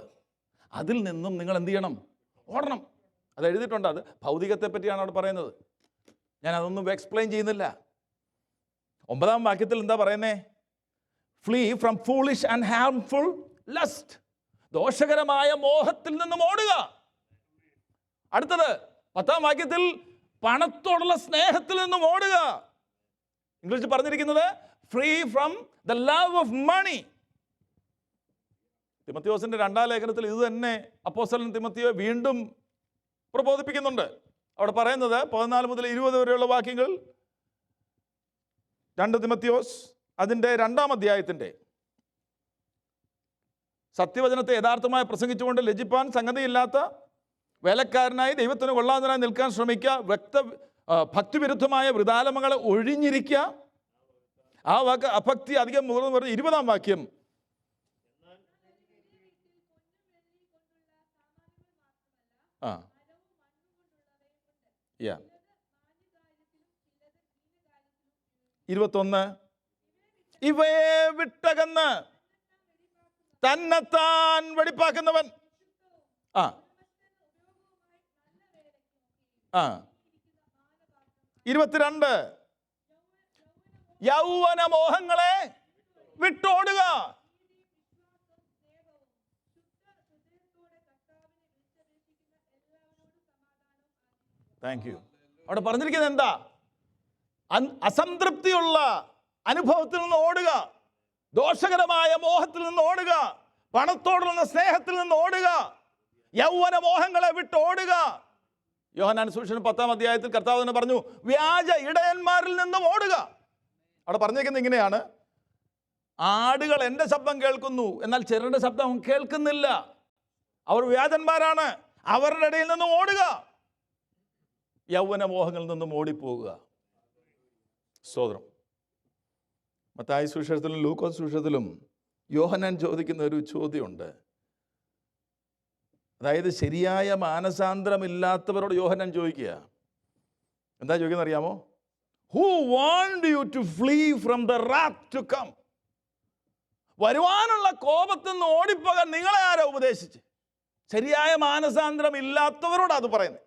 അതിൽ നിന്നും നിങ്ങൾ എന്ത് ചെയ്യണം? ഓടണം. അത് എഴുതിയിട്ടുണ്ട്. അത് ഭൗതികത്തെ പറ്റിയാണ് അവിടെ പറയുന്നത്. ഞാൻ അതൊന്നും എക്സ്പ്ലെയിൻ ചെയ്യുന്നില്ല. 9-ാം വാക്യത്തിൽ എന്താ പറയുന്നേ? Flea from foolish and harmful lust. ദോഷകരമായ മോഹത്തിൽ നിന്നും ഓടുക. അടുത്തത് 10-ാം വാക്യത്തിൽ പണത്തോടുള്ള സ്നേഹത്തിൽ നിന്നും ഓടുക. ഇംഗ്ലീഷിൽ പറഞ്ഞിരിക്കുന്നത് free from the love of money. തിമത്തിയോസിന്റെ 2-ാം ലേഖനത്തിൽ ഇത് തന്നെ അപ്പോസ്തലൻ തിമത്തിയോ വീണ്ടും പ്രബോധിപ്പിക്കുന്നുണ്ട്. അവിടെ പറയുന്നത് 14 മുതൽ 20 വരെയുള്ള വാക്യങ്ങൾ 2 തിമത്തിയോസ് അതിൻ്റെ 2-ാം അധ്യായത്തിൻ്റെ സത്യവചനത്തെ യഥാർത്ഥമായി പ്രസംഗിച്ചുകൊണ്ട് ലജ്ജിപ്പാൻ സംഗതിയില്ലാത്ത വേലക്കാരനായി ദൈവത്തിന് കൊള്ളാവുന്നതിനായി നിൽക്കാൻ ശ്രമിക്കുക. ഭക്തിവിരുദ്ധമായ വൃതാലമകളെ ഒഴിഞ്ഞിരിക്കുക. ആ വാക്ക് അഭക്തി അധികം മുതിർന്നു പറഞ്ഞ് 20-ാം വാക്യം ആ 21 ഇവയെ വിട്ടകന്ന് തന്നെത്താൻ വെടിപ്പാക്കുന്നവൻ. 22 യൗവന മോഹങ്ങളെ വിട്ടോടുക. Thank you. അവിടെ പറഞ്ഞിരിക്കുന്നത് എന്താ? അസംതൃപ്തിയുള്ള അനുഭവത്തിൽ നിന്ന് ഓടുക, ദോഷകരമായ മോഹത്തിൽ നിന്ന് ഓടുക, പണത്തോടുള്ള സ്നേഹത്തിൽ നിന്ന് ഓടുക, യൗവന മോഹങ്ങളെ വിട്ട് ഓടുക. യോഹന്നാൻ സുവിശേഷം 10-ാം അധ്യായത്തിൽ കർത്താവ് തന്നെ പറഞ്ഞു വ്യാജ ഇടയന്മാരിൽ നിന്നും ഓടുക. അവിടെ പറഞ്ഞിരിക്കുന്നത് ഇങ്ങനെയാണ്: ആടുകൾ എൻ്റെ ശബ്ദം കേൾക്കുന്നു, എന്നാൽ ചെറുടെ ശബ്ദം കേൾക്കുന്നില്ല. അവർ വ്യാജന്മാരാണ്. അവരുടെ ഇടയിൽ നിന്നും ഓടുക, യൗവന മോഹങ്ങളിൽ നിന്നും ഓടിപ്പോകുക. സ്തോത്രം. മത്തായി സുവിശേഷത്തിലും ലൂക്കോസ് സുവിശേഷത്തിലും യോഹന്നാൻ ചോദിക്കുന്ന ഒരു ചോദ്യമുണ്ട്. അതായത് ശരിയായ മാനസാന്തരമില്ലാത്തവരോട് യോഹന്നാൻ ചോദിക്കുക. എന്താ ചോദിക്കുന്നത് അറിയാമോ? Who warned you to flee from the wrath to come. വരുവാനുള്ള കോപത്തിൽ നിന്ന് ഓടിപ്പോകാൻ നിങ്ങളെ ആരാ ഉപദേശിച്ച്? ശരിയായ മാനസാന്തരം ഇല്ലാത്തവരോട് അത് പറയുന്നത്.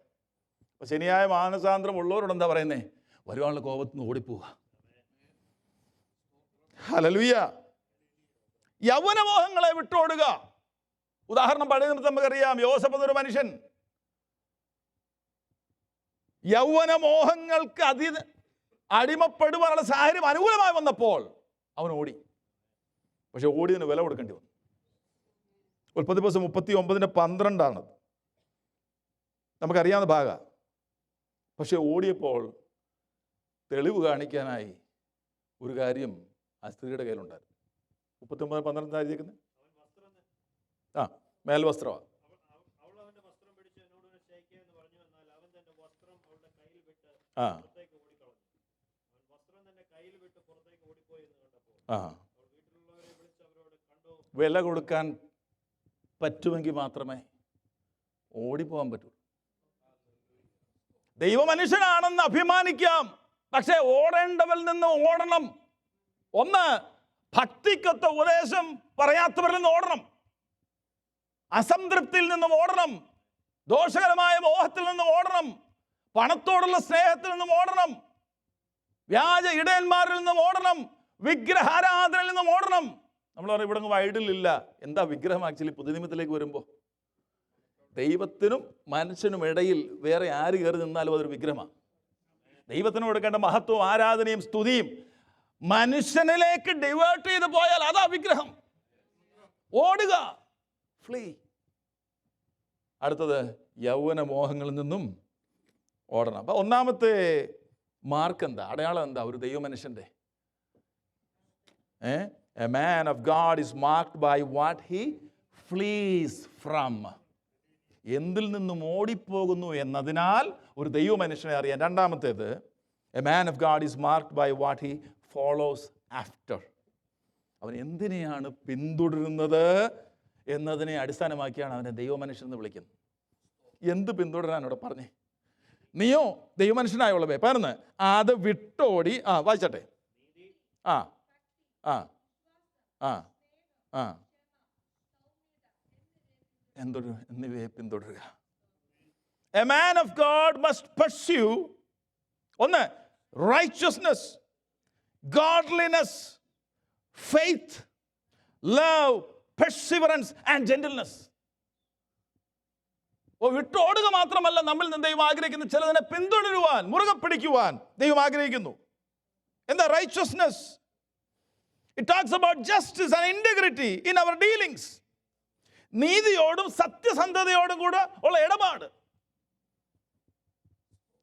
അപ്പം ശരിയായ മാനസാന്തരം ഉള്ളവരോട് എന്താ പറയുന്നത്? വരുവാനുള്ള കോപത്തിൽ നിന്ന് ഓടിപ്പോവുക. ഹല്ലേലൂയ. യൗവനമോഹങ്ങളെ വിട്ടോടുക. ഉദാഹരണം പഴയ നിമിത്തം നമുക്കറിയാം. യോസഫ് എന്നൊരു മനുഷ്യൻ യൗവനമോഹങ്ങൾക്ക് അടിമപ്പെടുവാനുള്ള സാഹചര്യം അനുകൂലമായി വന്നപ്പോൾ അവൻ ഓടി. പക്ഷെ ഓടിയതിന് വില കൊടുക്കേണ്ടി വന്നു. ഉൽപ്പത്തി പുസ്തകം 39:12 നമുക്കറിയാവുന്ന ഭാഗ. പക്ഷെ ഓടിയപ്പോൾ തെളിവ് കാണിക്കാനായി ഒരു കാര്യം ആ സ്ത്രീയുടെ കയ്യിലുണ്ടായിരുന്നു. 39:12 ആയിരിക്കുന്നത് മേൽവസ്ത്രമാണ്. വില കൊടുക്കാൻ പറ്റുമെങ്കിൽ മാത്രമേ ഓടിപ്പോകാൻ പറ്റൂ. ദൈവമനുഷ്യനാണെന്ന് അഭിമാനിക്കാം, പക്ഷേ ഓടേണ്ടവരിൽ നിന്ന് ഓടണം. ഒന്ന്, ഭക്തിക്കൊത്ത ഉപദേശം പറയാത്തവരിൽ നിന്ന് ഓടണം, അസംതൃപ്തിയിൽ നിന്നും ഓടണം, ദോഷകരമായ മോഹത്തിൽ നിന്നും ഓടണം, പണത്തോടുള്ള സ്നേഹത്തിൽ നിന്നും ഓടണം, വ്യാജ ഇടയന്മാരിൽ നിന്നും ഓടണം, വിഗ്രഹാരാധനയിൽ നിന്നും ഓടണം. നമ്മൾ പറയും ഇവിടെ ഐഡലില്ല. എന്താ വിഗ്രഹം? ആക്ച്വലി പുതുനിയമത്തിലേക്ക് വരുമ്പോൾ ദൈവത്തിനും മനുഷ്യനും ഇടയിൽ വേറെ ആര് കയറി നിന്നാലും അതൊരു വിഗ്രഹമാണ്. ദൈവത്തിന് കൊടുക്കേണ്ട മഹത്വവും ആരാധനയും സ്തുതിയും മനുഷ്യനിലേക്ക് ഡൈവേർട്ട് ചെയ്ത് പോയാൽ അതാ വിഗ്രഹം. ഓടുക, ഫ്ലീ. അടുത്തത് യൗവന മോഹങ്ങളിൽ നിന്നും ഓടണം. അപ്പം ഒന്നാമത്തെ മാർക്ക് എന്താ, അടയാളം എന്താ ഒരു ദൈവമനുഷ്യൻ്റെ? A man of God is marked by what he flees from. എന്തിൽ നിന്നും ഓടിപ്പോകുന്നു എന്നതിനാൽ ഒരു ദൈവമനുഷ്യനെ അറിയാം. രണ്ടാമത്തേത്, a man of God is marked by what he follows after. അവൻ എന്തിനെയാണ് പിന്തുടരുന്നത് എന്നതിനെ അടിസ്ഥാനമാക്കിയാണ് അവനെ ദൈവമനുഷ്യൻ എന്ന് വിളിക്കുന്നത്. എന്ത് പിന്തുടരാനോട് പറഞ്ഞേ? നീയോ ദൈവമനുഷ്യനായുള്ളവേ പറഞ്ഞ് അത് വിട്ടോടി. വായിച്ചട്ടെ. ആ ആ ആ ആ എന്നിവയെ പിന്തുടരുക. A man of God must pursue, ഒന്ന്, righteousness, godliness, faith, love, perseverance and gentleness. വിട്ടോടുക മാത്രമല്ല നമ്മിൽ നിന്ന് ദൈവം ആഗ്രഹിക്കുന്നു, ചിലതിനെ പിന്തുടരുവാൻ, മുറുകെ പിടിക്കുവാൻ ദൈവം ആഗ്രഹിക്കുന്നു. എന്താ righteousness? It talks about justice and integrity in our dealings. നീതിയോടും സത്യസന്ധതയോടും കൂടെ ഉള്ള ഇടപാട്.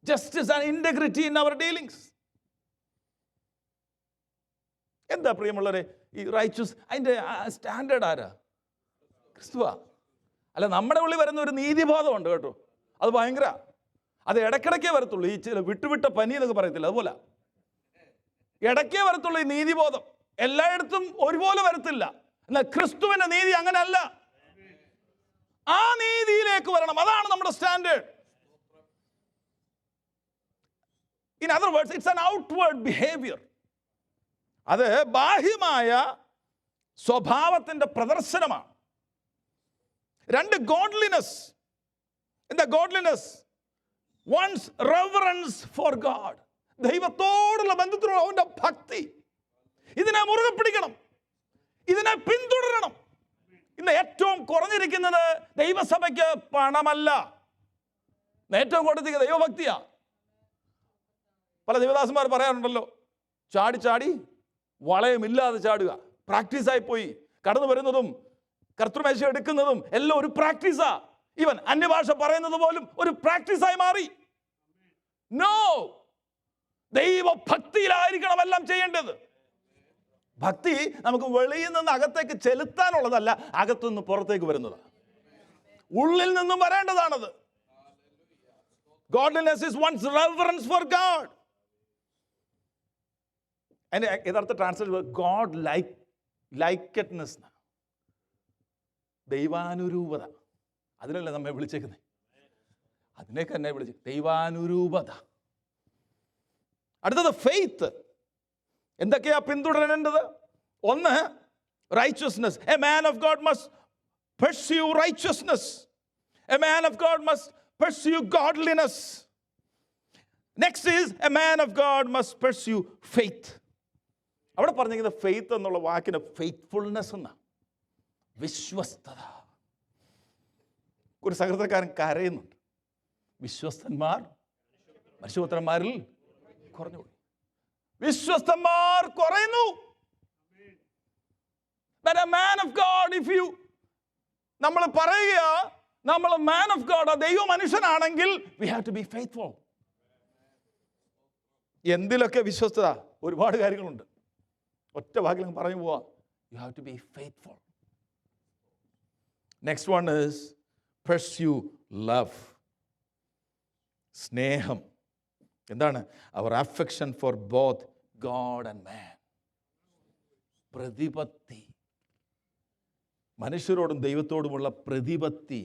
Justice and integrity in our dealings. എന്താ പ്രിയമുള്ളവരെ ഈ റൈച്ചസ്? അതിൻ്റെ സ്റ്റാൻഡേർഡ് ആരാ? ക്രിസ്തുവാ. അല്ല, നമ്മുടെ ഉള്ളിൽ വരുന്ന ഒരു നീതിബോധമുണ്ട് കേട്ടോ, അത് ഭയങ്കര. അത് ഇടയ്ക്കിടയ്ക്കേ വരത്തുള്ളൂ. ഈ ചില വിട്ടുവിട്ട പനി എന്നൊക്കെ പറയത്തില്ല, അതുപോലെ ഇടയ്ക്കേ വരത്തുള്ളൂ ഈ നീതിബോധം. എല്ലായിടത്തും ഒരുപോലെ വരത്തില്ല. എന്നാൽ ക്രിസ്തുവിന്റെ നീതി അങ്ങനല്ല. ആ നീതിയിലേക്ക് വരണം. അതാണ് നമ്മുടെ standard. In other words, it's an outward behavior. അത് ബാഹ്യമായ സ്വഭാവത്തിന്റെ പ്രദർശനമാണ്. രണ്ട്, ഗോഡ്ലിനെസ്. എന്താ godliness? One's reverence for God. ദൈവത്തോടുള്ള ബന്ധത്തിലുള്ള അവന്റെ ഭക്തി. ഇതിനെ മുറുകെ പിടിക്കണം, ഇതിനെ പിന്തുടരണം. ഇന്ന് ഏറ്റവും കുറഞ്ഞിരിക്കുന്നത് ദൈവസഭയ്ക്ക് പണമല്ല, ഏറ്റവും കൂടുതൽ ദൈവഭക്തിയാ. പല ദൈവദാസന്മാർ പറയാറുണ്ടല്ലോ, ചാടി ചാടി വളയമില്ലാതെ ചാടുക. പ്രാക്ടീസായി പോയി. കടന്നു വരുന്നതും കർത്തൃമേശ എടുക്കുന്നതും എല്ലാം ഒരു പ്രാക്ടീസാ. ഈവൻ അന്യഭാഷ പറയുന്നത് പോലും ഒരു പ്രാക്ടീസായി മാറി. നോ, ദൈവഭക്തിയിലായിരിക്കണം എല്ലാം ചെയ്യേണ്ടത്. ഭക്തി നമുക്ക് വെളിയിൽ നിന്ന് അകത്തേക്ക് ചെലുത്താനുള്ളതല്ല, അകത്തുനിന്ന് പുറത്തേക്ക് വരുന്നതാണ്. ഉള്ളിൽ നിന്നും വരേണ്ടതാണത്. Godliness is one's reverence for God. അതിന്റെ യഥാർത്ഥ ട്രാൻസ്ലേഷൻ ഗോഡ് ലൈക്കറ്റ്നെസ്, ദൈവാനുരൂപത. അതിനല്ലേ നമ്മെ വിളിച്ചേക്കുന്നത്, അതിനേക്ക് എന്നെ വിളിച്ചു ദൈവാനുരൂപത. അടുത്തത് ഫെയ്ത്ത്. എന്തൊക്കെയാ പിന്തുടരേണ്ടത്? ഒന്ന്, righteousness. A man of God must pursue righteousness. A man of God must pursue godliness. Next is a man of God must pursue faith. അവിടെ പറഞ്ഞിരിക്കുന്നത് ഫെയ്ത്ത് എന്നുള്ള വാക്കിന് ഫെയ്ത്ത്ഫുൾനെസ് എന്നാ, വിശ്വസ്തത. ഒരു സഹൃദയക്കാരൻ കരയുന്നുണ്ട്, വിശ്വസ്തന്മാർ മനുഷ്യപുത്രന്മാരിൽ കുറഞ്ഞു. വിശ്വസ്തന്മാർ കുറയുന്നു. But a man of God, if you, നമ്മൾ പറയുക നമ്മൾ മാൻ ഓഫ് ഗോഡ്, ദൈവ മനുഷ്യനാണെങ്കിൽ we have to be faithful. എന്തിലൊക്കെ വിശ്വസ്തത? ഒരുപാട് കാര്യങ്ങളുണ്ട്. ഒറ്റ വാക്കിൽ പറഞ്ഞു പോവാ, you have to be faithful. Next one is pursue love. സ്നേഹം. എന്താണ്? our affection for both God and man. പ്രതിപത്തി, മനുഷ്യരോടും ദൈവത്തോടുമുള്ള പ്രതിപത്തി.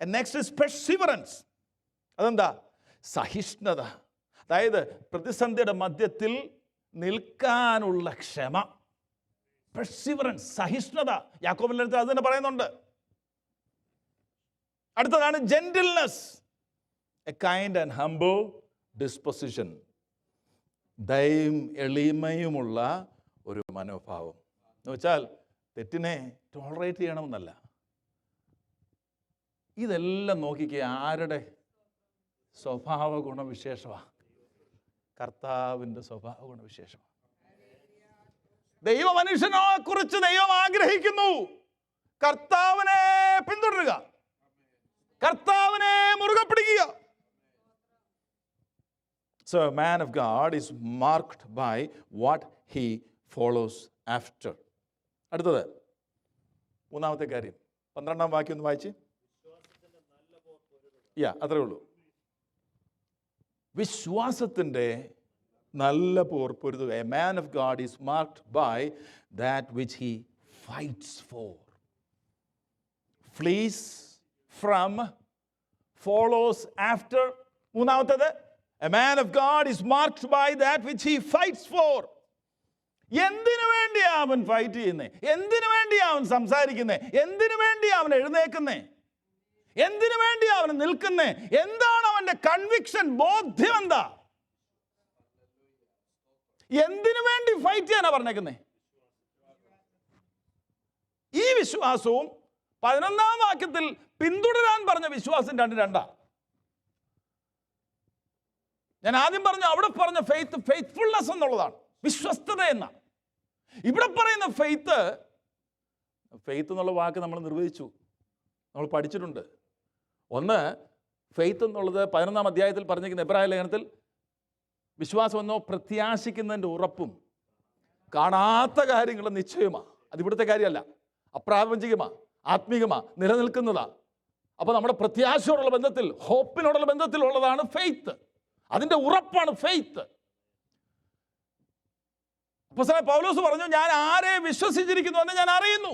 And next is perseverance. അതെന്താ? സഹിഷ്ണുത, അതായത് പ്രതിസന്ധിയുടെ മധ്യത്തിൽ നിൽക്കാനുള്ള ക്ഷമ, പെർസിവറൻസ്, സഹിഷ്ണുത. യാക്കോബിന്റെ അടുത്ത് അത് തന്നെ പറയുന്നുണ്ട്. അടുത്തതാണ് gentleness, A kind and humble disposition, ദയയും എളിമയുമുള്ള ഒരു മനോഭാവം. എന്ന് വെച്ചാൽ തെറ്റിനെ ടോളറേറ്റ് ചെയ്യണമെന്നല്ല. ഇതെല്ലാം നോക്കിക്കേ, ആരുടെ സ്വഭാവ ഗുണവിശേഷമാണ്? കർത്താവിൻ്റെ സ്വഭാവ ഗുണവിശേഷമാണ്. ദൈവ മനുഷ്യനെ കുറിച്ച് ദൈവം ആഗ്രഹിക്കുന്നു കർത്താവിനെ പിന്തുടരുക, കർത്താവിനെ മുറുകെ പിടിക്കുക. So a man of God is marked by what he follows after. അടുത്തത് മൂന്നാമത്തെ കാര്യം, 12-ാം വാക്യം ഒന്ന് വായിച്ച്. അത്രേ ഉള്ളൂ. വിശ്വാസത്തിൻ്റെ നല്ല പോർ പൊരുതുക. A man of God is marked by that which he fights for, flees from, follows after. മൂന്നാമത്തേത്, a man of God is marked by that which he fights for. എന്തിനു വേണ്ടിയാ അവൻ ഫൈറ്റ് ചെയ്യുന്നേ? എന്തിനു വേണ്ടിയാ അവൻ സംസാരിക്കുന്നേ? എന്തിനു വേണ്ടിയാ അവൻ എഴുന്നേക്കുന്നേ? എന്തിനു വേണ്ടിയാ അവൻ നിൽക്കുന്നേ? എന്താണ് അവന്റെ കൺവിക്ഷൻ? ബോധ്യം എന്താ? എന്തിനു വേണ്ടി ഫൈറ്റ് ചെയ്യാനാ പറഞ്ഞേക്കുന്നേ? ഈ വിശ്വാസവും 11-ാം വാക്യത്തിൽ പിന്തുടരാൻ പറഞ്ഞ വിശ്വാസം രണ്ടാ. ഞാൻ ആദ്യം പറഞ്ഞു, അവിടെ പറഞ്ഞ ഫെയ്ത്ത് ഫെയ്ത്ത്ഫുൾനെസ് എന്നുള്ളതാണ്, വിശ്വസ്തത എന്ന. ഇവിടെ പറയുന്ന ഫെയ്ത്ത് എന്നുള്ള വാക്ക് നമ്മൾ നിർവചിച്ചു, നമ്മൾ പഠിച്ചിട്ടുണ്ട്. ഒന്ന്, ഫെയ്ത്ത് എന്നുള്ളത് 11-ാം അധ്യായത്തിൽ പറഞ്ഞിരിക്കുന്ന എബ്രായ ലേഖനത്തിൽ വിശ്വാസം എന്നോ പ്രത്യാശിക്കുന്നതിൻ്റെ ഉറപ്പും കാണാത്ത കാര്യങ്ങളുടെ നിശ്ചയമാണ്. അതിവിടുത്തെ കാര്യമല്ല, അപ്രാപഞ്ചികമാണ്, ആത്മീകമാണ്, നിലനിൽക്കുന്നതാണ്. അപ്പോൾ നമ്മുടെ പ്രത്യാശയോടുള്ള ബന്ധത്തിൽ, ഹോപ്പിനോടുള്ള ബന്ധത്തിലുള്ളതാണ് ഫെയ്ത്ത്. അതിൻ്റെ ഉറപ്പാണ് ഫെയ്ത്ത്. അപ്പോസ്തലൻ പൗലോസ് പറഞ്ഞു, ഞാൻ ആരെ വിശ്വസിച്ചിരിക്കുന്നു എന്ന് ഞാൻ അറിയുന്നു.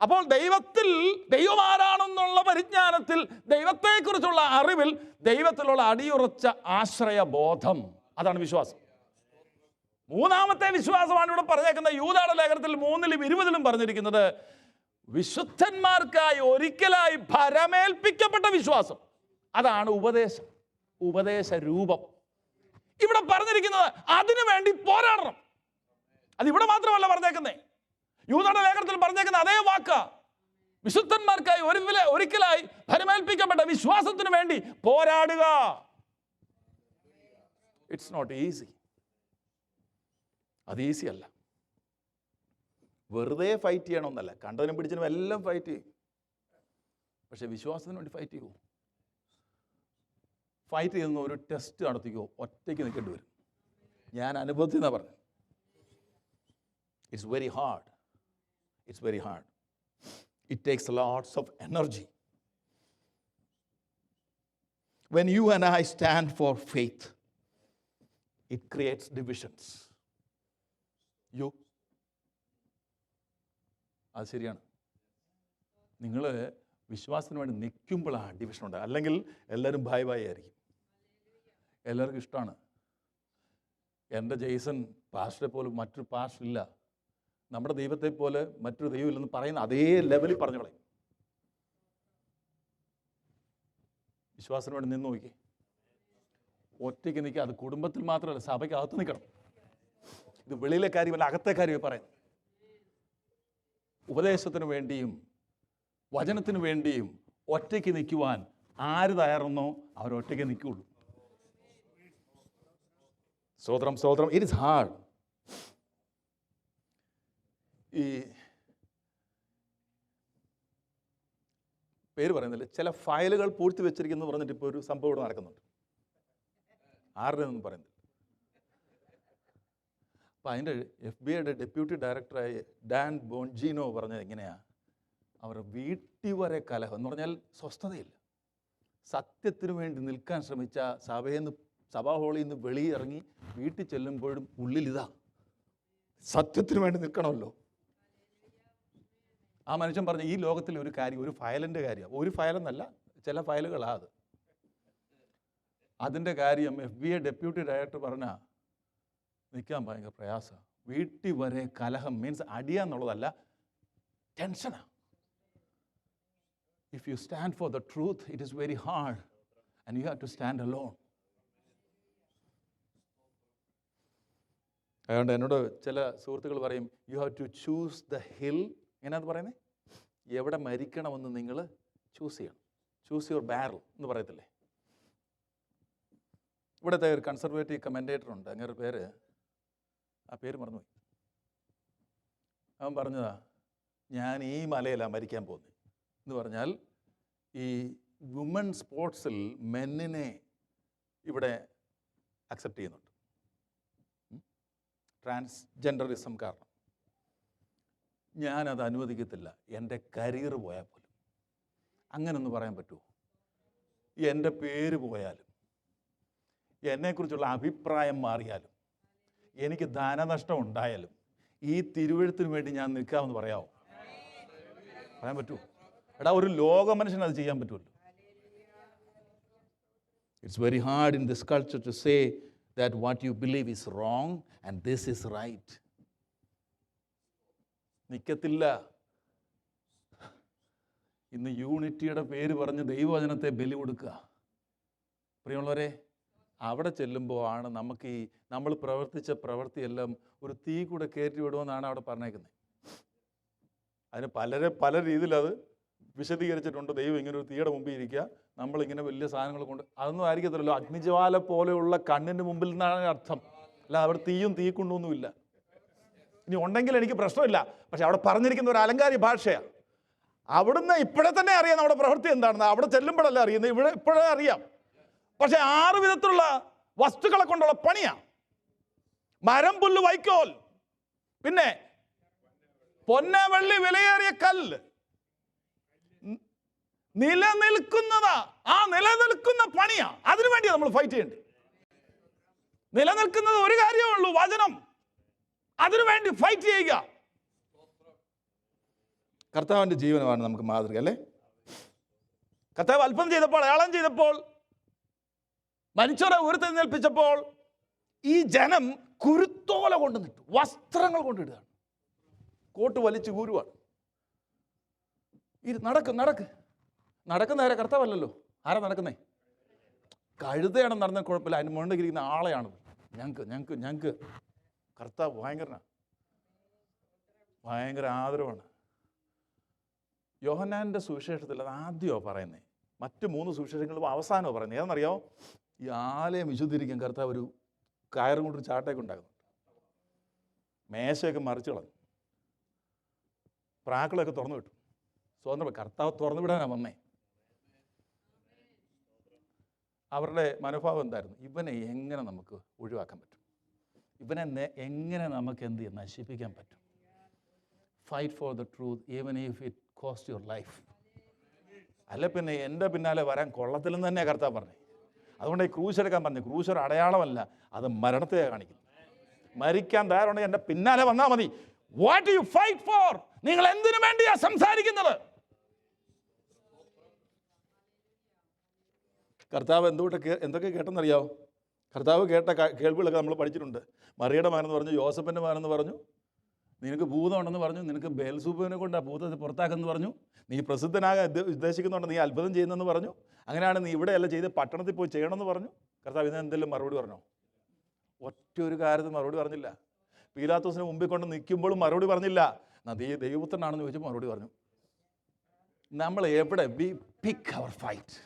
അപ്പോൾ ദൈവം ആരാണെന്നുള്ള പരിജ്ഞാനത്തിൽ, ദൈവത്തെക്കുറിച്ചുള്ള അറിവിൽ, ദൈവത്തിലുള്ള അടിയുറച്ച ആശ്രയബോധം, അതാണ് വിശ്വാസം. മൂന്നാമത്തെ വിശ്വാസമാണ് ഇവിടെ പറഞ്ഞേക്കുന്ന യൂദായുടെ ലേഖനത്തിൽ 3-20 പറഞ്ഞിരിക്കുന്നത്, വിശുദ്ധന്മാർക്കായി ഒരിക്കലായി ഭരമേൽപ്പിക്കപ്പെട്ട വിശ്വാസം. അതാണ് ഉപദേശ രൂപം. ഇവിടെ പറഞ്ഞിരിക്കുന്നത് അതിനു വേണ്ടി പോരാടണം. അതിവിടെ മാത്രമല്ല പറഞ്ഞേക്കുന്നേ, യൂദായുടെ ലേഖനത്തിൽ പറഞ്ഞേക്കുന്ന അതേ വാക്ക, വിശുദ്ധന്മാർക്കായി ഒരിക്കലായി ഭരമേൽപ്പിക്കപ്പെട്ട വിശ്വാസത്തിന് വേണ്ടി പോരാടുക. It's not easy. അത് ഈസി അല്ല. വെറുതെ ഫൈറ്റ് ചെയ്യണമെന്നല്ല, കണ്ടതിനും പിടിച്ചതിനും എല്ലാം ഫൈറ്റ് ചെയ്യും. പക്ഷെ വിശ്വാസത്തിന് വേണ്ടി ഫൈറ്റ് ചെയ്യുമോ? ഫൈറ്റ് ചെയ്യുന്ന ഒരു ടെസ്റ്റ് നടത്തിക്കോ, ഒറ്റയ്ക്ക് നിൽക്കേണ്ടി വരും. ഞാൻ അനുഭവത്തിൽ നിന്നാണ് പറഞ്ഞത്. It's very hard. It's very hard. It takes lots of energy. When you and I stand for faith, it creates divisions. അത് ശരിയാണ്. നിങ്ങൾ വിശ്വാസത്തിന് വേണ്ടി നിൽക്കുമ്പോഴാണ് ഡിവിഷൻ ഉണ്ട്. അല്ലെങ്കിൽ എല്ലാവരും ഭായ് ആയിരിക്കും, എല്ലാവർക്കും ഇഷ്ടമാണ്. എൻ്റെ ജെയ്സൺ പാസ്റ്ററെ പോലും മറ്റൊരു പാസ്റ്റർ ഇല്ല, നമ്മുടെ ദൈവത്തെ പോലെ മറ്റൊരു ദൈവമില്ലെന്ന് പറയുന്ന അതേ ലെവലിൽ പറഞ്ഞു കളയും. വിശ്വാസത്തിന് വേണ്ടി നിന്ന് നോക്കി, ഒറ്റയ്ക്ക് നിൽക്കുക. അത് കുടുംബത്തിൽ മാത്രമല്ല, സഭയ്ക്ക് അകത്ത് നിൽക്കണം. ഇത് വെളിയിലെ കാര്യമല്ല, അകത്തെ കാര്യമേ പറയുന്നു. ഉപദേശത്തിന് വേണ്ടിയും വചനത്തിന് വേണ്ടിയും ഒറ്റയ്ക്ക് നിൽക്കുവാൻ ആര് തയ്യാറെന്നോ അവരൊറ്റയ്ക്ക് നിൽക്കുകയുള്ളൂ. സ്തോത്രം. It is hard. ഈ പേര് പറയുന്നില്ല, ചില ഫയലുകൾ പൂഴ്ത്തി വെച്ചിരിക്കുന്നു പറഞ്ഞിട്ട് ഇപ്പോൾ ഒരു സംഭവം ഇവിടെ നടക്കുന്നുണ്ട്. ആരുടെ ഒന്നും പറയുന്നില്ല. അപ്പം അതിൻ്റെ FBI ഡെപ്യൂട്ടി ഡയറക്ടറായ ഡാൻ ബോൺജീനോ പറഞ്ഞത് എങ്ങനെയാണ്, അവരുടെ വീട്ടിൽ വരെ കലഹം എന്ന് പറഞ്ഞാൽ സ്വസ്ഥതയില്ല. സത്യത്തിന് വേണ്ടി നിൽക്കാൻ ശ്രമിച്ച സഭാ ഹാളിൽ നിന്ന് വെളിയിറങ്ങി വീട്ടിൽ ചെല്ലുമ്പോഴും ഉള്ളിലിതാ, സത്യത്തിന് വേണ്ടി നിൽക്കണമല്ലോ. ആ മനുഷ്യൻ പറഞ്ഞ ഈ ലോകത്തിലെ ഒരു കാര്യം, ഒരു ഫയലിൻ്റെ കാര്യം, ഒരു ഫയലെന്നല്ല, ചില ഫയലുകളാണ് അത്. അതിൻ്റെ കാര്യം FBI ഡെപ്യൂട്ടി ഡയറക്ടർ പറഞ്ഞാൽ നിൽക്കാൻ ഭയങ്കര പ്രയാസമാണ്. വീട്ടിൽ വരെ കലഹം, മീൻസ് അടിയാന്നുള്ളതല്ല, ടെൻഷനാണ്. If you stand for the truth, it is very hard and you have to stand alone. അതുകൊണ്ട് എന്നോട് ചില സുഹൃത്തുക്കൾ പറയും, you have to choose the hill. എങ്ങനെയാണെന്ന് പറയുന്നത്? എവിടെ മരിക്കണമെന്ന് നിങ്ങൾ ചൂസ് ചെയ്യണം. ചൂസ് യുവർ ബാരൽ എന്ന് പറയത്തില്ലേ? ഇവിടുത്തെ ഒരു കൺസർവേറ്റീവ് കമൻറ്റേറ്റർ ഉണ്ട്, അങ്ങനെ ഒരു പേര്, ആ പേര് മറന്നുപോയി. അവൻ പറഞ്ഞതാ, ഞാൻ ഈ മലയിലാണ് മരിക്കാൻ പോകുന്നത് എന്ന് പറഞ്ഞാൽ, ഈ വുമൺ സ്പോർട്സിൽ മെന്നിനെ ഇവിടെ അക്സെപ്റ്റ് ചെയ്യുന്നുണ്ട്, ട്രാൻസ്ജെൻഡറിസം കാരണം. ഞാനത് അനുവദിക്കത്തില്ല, എൻ്റെ കരിയർ പോയാൽ പോലും. അങ്ങനൊന്ന് പറയാൻ പറ്റുമോ? എൻ്റെ പേര് പോയാലും, എന്നെക്കുറിച്ചുള്ള അഭിപ്രായം മാറിയാലും, എനിക്ക് ധനനഷ്ടം ഉണ്ടായാലും, ഈ തിരുവെഴുത്തിന് വേണ്ടി ഞാൻ നിൽക്കാമെന്ന് പറയാമോ? പറയാൻ പറ്റുമോ? എടാ, ഒരു ലോക മനുഷ്യന് അത് ചെയ്യാൻ പറ്റുമല്ലോ. It's very hard in this culture to say that what you believe is wrong and this is right. നിൽക്കത്തില്ല. ഇന്ന് യൂണിറ്റിയുടെ പേര് പറഞ്ഞ് ദൈവവചനത്തെ ബലി കൊടുക്കുക. പ്രിയമുള്ളവരെ, അവിടെ ചെല്ലുമ്പോൾ ആണ് നമുക്ക് ഈ നമ്മൾ പ്രവർത്തിച്ച പ്രവൃത്തിയെല്ലാം ഒരു തീ കൂടെ കയറ്റി വിടുമെന്നാണ് അവിടെ പറഞ്ഞേക്കുന്നത്. അതിന് പല രീതിയിൽ അത് വിശദീകരിച്ചിട്ടുണ്ട്. ദൈവം ഇങ്ങനെ ഒരു തീയുടെ മുമ്പിൽ ഇരിക്കുക, നമ്മളിങ്ങനെ വലിയ സാധനങ്ങൾ കൊണ്ട്, അതൊന്നും ആയിരിക്കത്തില്ലല്ലോ. അഗ്നിജ്വാല പോലെയുള്ള കണ്ണിൻ്റെ മുമ്പിൽ നിന്നാണ് അർത്ഥം. അല്ല, അവിടെ തീയും തീക്കൊണ്ടൊന്നുമില്ല. ഇനി ഉണ്ടെങ്കിൽ എനിക്ക് പ്രശ്നമില്ല. പക്ഷെ അവിടെ പറഞ്ഞിരിക്കുന്ന ഒരു അലങ്കാരിക ഭാഷയാണ്. അവിടുന്ന് ഇപ്പോഴേ തന്നെ അറിയാം നമ്മുടെ പ്രവൃത്തി എന്താണെന്ന്. അവിടെ ചെല്ലുമ്പോഴല്ല അറിയുന്നത്, ഇവിടെ ഇപ്പോഴേ അറിയാം. പക്ഷെ 6 വിധത്തിലുള്ള വസ്തുക്കളെ കൊണ്ടുള്ള പണിയാണ്. മരം, പുല്ല്, വൈക്കോൽ, പിന്നെ പൊന്ന, വെള്ളി, വിലയേറിയ കല്ല്, നിലനിൽക്കുന്നതാ. ആ നിലനിൽക്കുന്ന പണിയാ. അതിനുവേണ്ടിയാണ് നമ്മൾ ഫൈറ്റ് ചെയ്യേണ്ടത്. നിലനിൽക്കുന്നത് ഒരു കാര്യമേ ഉള്ളൂ, വചനം. അതിനുവേണ്ടി ഫൈറ്റ് ചെയ്യുക. കർത്താവിൻ്റെ ജീവനമാണ് നമുക്ക് മാതൃക, അല്ലേ? കർത്താവ് അല്പം ചെയ്തപ്പോൾ, അയാളം ചെയ്തപ്പോൾ, മനുഷ്യരെ ഉയർത്തെഴുന്നേൽപ്പിച്ചപ്പോൾ ഈ ജനം കുരുത്തോല കൊണ്ട് നിട്ടു, വസ്ത്രങ്ങൾ കൊണ്ടിടുകയാണ്, കോട്ട് വലിച്ചു കൂരുവാണ്. നടക്കുന്ന നേരെ കർത്താവല്ലല്ലോ. ആരാ നടക്കുന്നേ? കഴുതയാണ് നടന്ന കുഴപ്പമില്ല, അതിന് മുകളിലിരിക്കുന്ന ആളെയാണ്. ഞങ്ങൾക്ക് കർത്താവ് ഭയങ്കര ആദരവാണ്. യോഹന്നാൻ്റെ സുവിശേഷത്തിൽ അത് ആദ്യമോ പറയുന്നത്, മറ്റ് 3 സുവിശേഷങ്ങളും അവസാനമോ പറയുന്നത്. ഏതെന്നറിയാമോ? ഈ ആലയം വിശുദ്ധീകരിക്കാൻ കർത്താവ് ഒരു കയറും കൊണ്ടൊരു ചാട്ടയൊക്കെ ഉണ്ടാക്കുന്നുണ്ട്. മേശയൊക്കെ മറിച്ച് കളഞ്ഞു, പ്രാക്കളൊക്കെ തുറന്നു വിട്ടു. സ്വതന്ത്രം കർത്താവ് തുറന്നു വിടാനാണ് വന്നേ. അവരുടെ മനോഭാവം എന്തായിരുന്നു? ഇവനെ എങ്ങനെ നമുക്ക് ഒഴിവാക്കാൻ പറ്റും? ഇവനെ എങ്ങനെ നമുക്ക് എന്ത് ചെയ്യാൻ, നശിപ്പിക്കാൻ പറ്റും? Fight for the truth even if it cost your life. അല്ല പിന്നെ എൻ്റെ പിന്നാലെ വരാൻ കൊള്ളത്തില്ലെന്ന് തന്നെയാണ് കർത്താവ് പറഞ്ഞത്. അതുകൊണ്ട് ഈ ക്രൂശ് എടുക്കാൻ പറഞ്ഞു. ക്രൂശ് ഒരു അടയാളമല്ല, അത് മരണത്തെ കാണിക്കുന്നു. മരിക്കാൻ തയ്യാറുണ്ടെങ്കിൽ എൻ്റെ പിന്നാലെ വന്നാൽ മതി. What do you fight for? നിങ്ങൾ എന്തിനു വേണ്ടിയാ സംസാരിക്കുന്നത്? കർത്താവ് എന്തൊക്കെ കേട്ടെന്നറിയാമോ? കർത്താവ് കേട്ട കേൾവികളൊക്കെ നമ്മൾ പഠിച്ചിട്ടുണ്ട്. മറിയുടെ മകനെന്ന് പറഞ്ഞു, യോസഫിൻ്റെ മകനെന്ന് പറഞ്ഞു, നിനക്ക് ഭൂതമുണ്ടെന്ന് പറഞ്ഞു, നിനക്ക് ബേൽസൂബിനെ കൊണ്ട് ആ ഭൂതത്തെ പുറത്താക്കുമെന്ന് പറഞ്ഞു, നീ പ്രസിദ്ധനാകാൻ ഉദ്ദേശിക്കുന്നുണ്ട്, നീ അത്ഭുതം ചെയ്യുന്നെന്ന് പറഞ്ഞു, അങ്ങനെയാണ് നീ ഇവിടെയല്ല ചെയ്ത് പട്ടണത്തിൽ പോയി ചെയ്യണമെന്ന് പറഞ്ഞു. കർത്താവ് ഇതിന് എന്തെങ്കിലും മറുപടി പറഞ്ഞോ? ഒറ്റ ഒരു കാര്യത്തിൽ മറുപടി പറഞ്ഞില്ല. പീലാത്തോസിന് മുമ്പിൽ കൊണ്ട് നിൽക്കുമ്പോഴും മറുപടി പറഞ്ഞില്ല. ദൈവപുത്രനാണെന്ന് ചോദിച്ചപ്പോൾ മറുപടി പറഞ്ഞു. നമ്മൾ എവിടെ വി പിക്ക് അവർ ഫൈറ്റ്.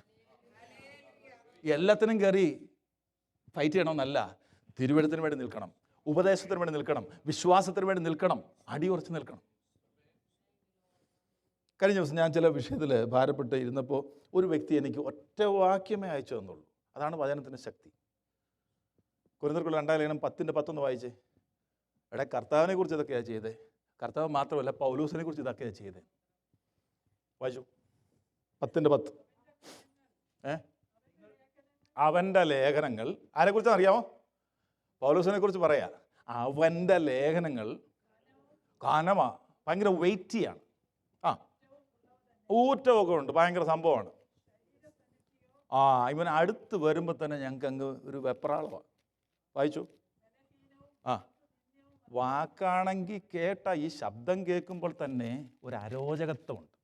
എല്ലാത്തിനും കയറി ഫൈറ്റ് ചെയ്യണമെന്നല്ല, തിരുവെഴുത്തിന് വേണ്ടി നിൽക്കണം, ഉപദേശത്തിന് വേണ്ടി നിൽക്കണം, വിശ്വാസത്തിന് വേണ്ടി നിൽക്കണം, അടിയുറച്ച് നിൽക്കണം. കഴിഞ്ഞ ദിവസം ഞാൻ ചില വിഷയത്തിൽ ഭാരപ്പെട്ട് ഇരുന്നപ്പോൾ ഒരു വ്യക്തി എനിക്ക് ഒറ്റ വാക്യമേ അയച്ചു തന്നുള്ളൂ. അതാണ് വചനത്തിൻ്റെ ശക്തി. കൊരിന്ത്യർക്കുള്ള 2 ലേഖനം 10:10 വായിച്ചേ. എടാ, കർത്താവിനെ കുറിച്ച് ഇതൊക്കെയാണ് ചെയ്തേ. കർത്താവ് മാത്രമല്ല, പൗലോസിനെ കുറിച്ച് ഇതൊക്കെയാണ് ചെയ്തേ. വായിച്ചു 10:10. അവൻ്റെ ലേഖനങ്ങൾ ആരെക്കുറിച്ചാണ് അറിയാമോ? പൗലോസിനെ കുറിച്ച് പറയാ. അവൻ്റെ ലേഖനങ്ങൾ കനമാ, ഭയങ്കര വെയിറ്റിയാണ്. ഊറ്റമൊക്കെ ഉണ്ട്, ഭയങ്കര സംഭവമാണ്. ഇവൻ അടുത്ത് വരുമ്പോൾ തന്നെ ഞങ്ങൾക്ക് അങ്ങ് ഒരു വെപ്രാളമാണ്. വായിച്ചു. വാക്കാണെങ്കിൽ കേട്ട ഈ ശബ്ദം കേൾക്കുമ്പോൾ തന്നെ ഒരു അരോചകത്വമുണ്ട്.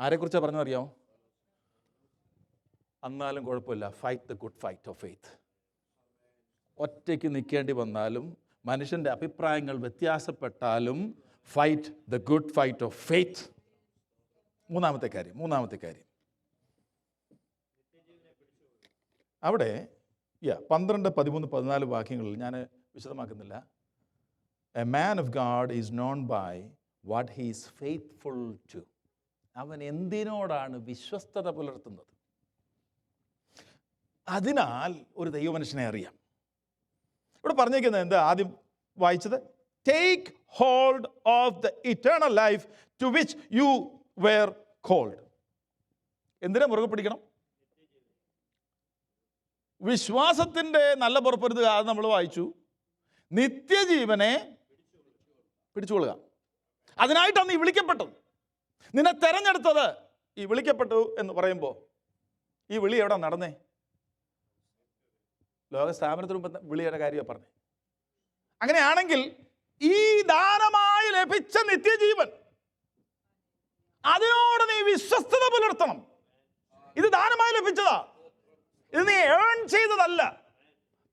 ആരെക്കുറിച്ചാണ് പറഞ്ഞതറിയാമോ? എന്നാലും കുഴപ്പമില്ല, fight the good fight of faith. ഒറ്റയ്ക്ക് നിൽക്കേണ്ടി വന്നാലും, മനുഷ്യൻ്റെ അഭിപ്രായങ്ങൾ വ്യത്യാസപ്പെട്ടാലും, fight the good fight of faith. മൂന്നാമത്തെ കാര്യം അവിടെ 12, 13, 14 വാക്യങ്ങളിൽ ഞാൻ വിശദമാക്കുന്നില്ല. A man of God is known by what he is faithful to. അവൻ എന്തിനോടാണ് വിശ്വസ്തത പുലർത്തുന്നത്, അതിനാൽ ഒരു ദൈവമനുഷ്യനെ അറിയാം. ഇവിടെ പറഞ്ഞിരിക്കുന്നത് എന്താ? ആദ്യം വായിച്ചത്, take hold of the eternal life to which you were called. എന്തിനാ മുറുകെ പിടിക്കണം? വിശ്വാസത്തിൻ്റെ നല്ല പുറപ്പെടുത്തുക, അത് നമ്മൾ വായിച്ചു. നിത്യജീവനെ പിടിച്ചുകൊള്ളുക. അതിനായിട്ടാണ് നീ വിളിക്കപ്പെട്ടത്, നിന്നെ തെരഞ്ഞെടുത്തത്. ഈ വിളിക്കപ്പെട്ടു എന്ന് പറയുമ്പോൾ ഈ വിളി എവിടെ നടന്നേ? ലോക സ്ഥാപനത്തിന് മുമ്പ് വിളിയുടെ കാര്യമാണ് പറഞ്ഞത്. അങ്ങനെയാണെങ്കിൽ ഈ ദാനമായി ലഭിച്ച നിത്യജീവൻ, അതിനോട് നീ വിശ്വസ്തത പുലർത്തണം. ഇത് ദാനമായി ലഭിച്ചതാ. ഇത് നീ ഏൺ ചെയ്തതല്ല,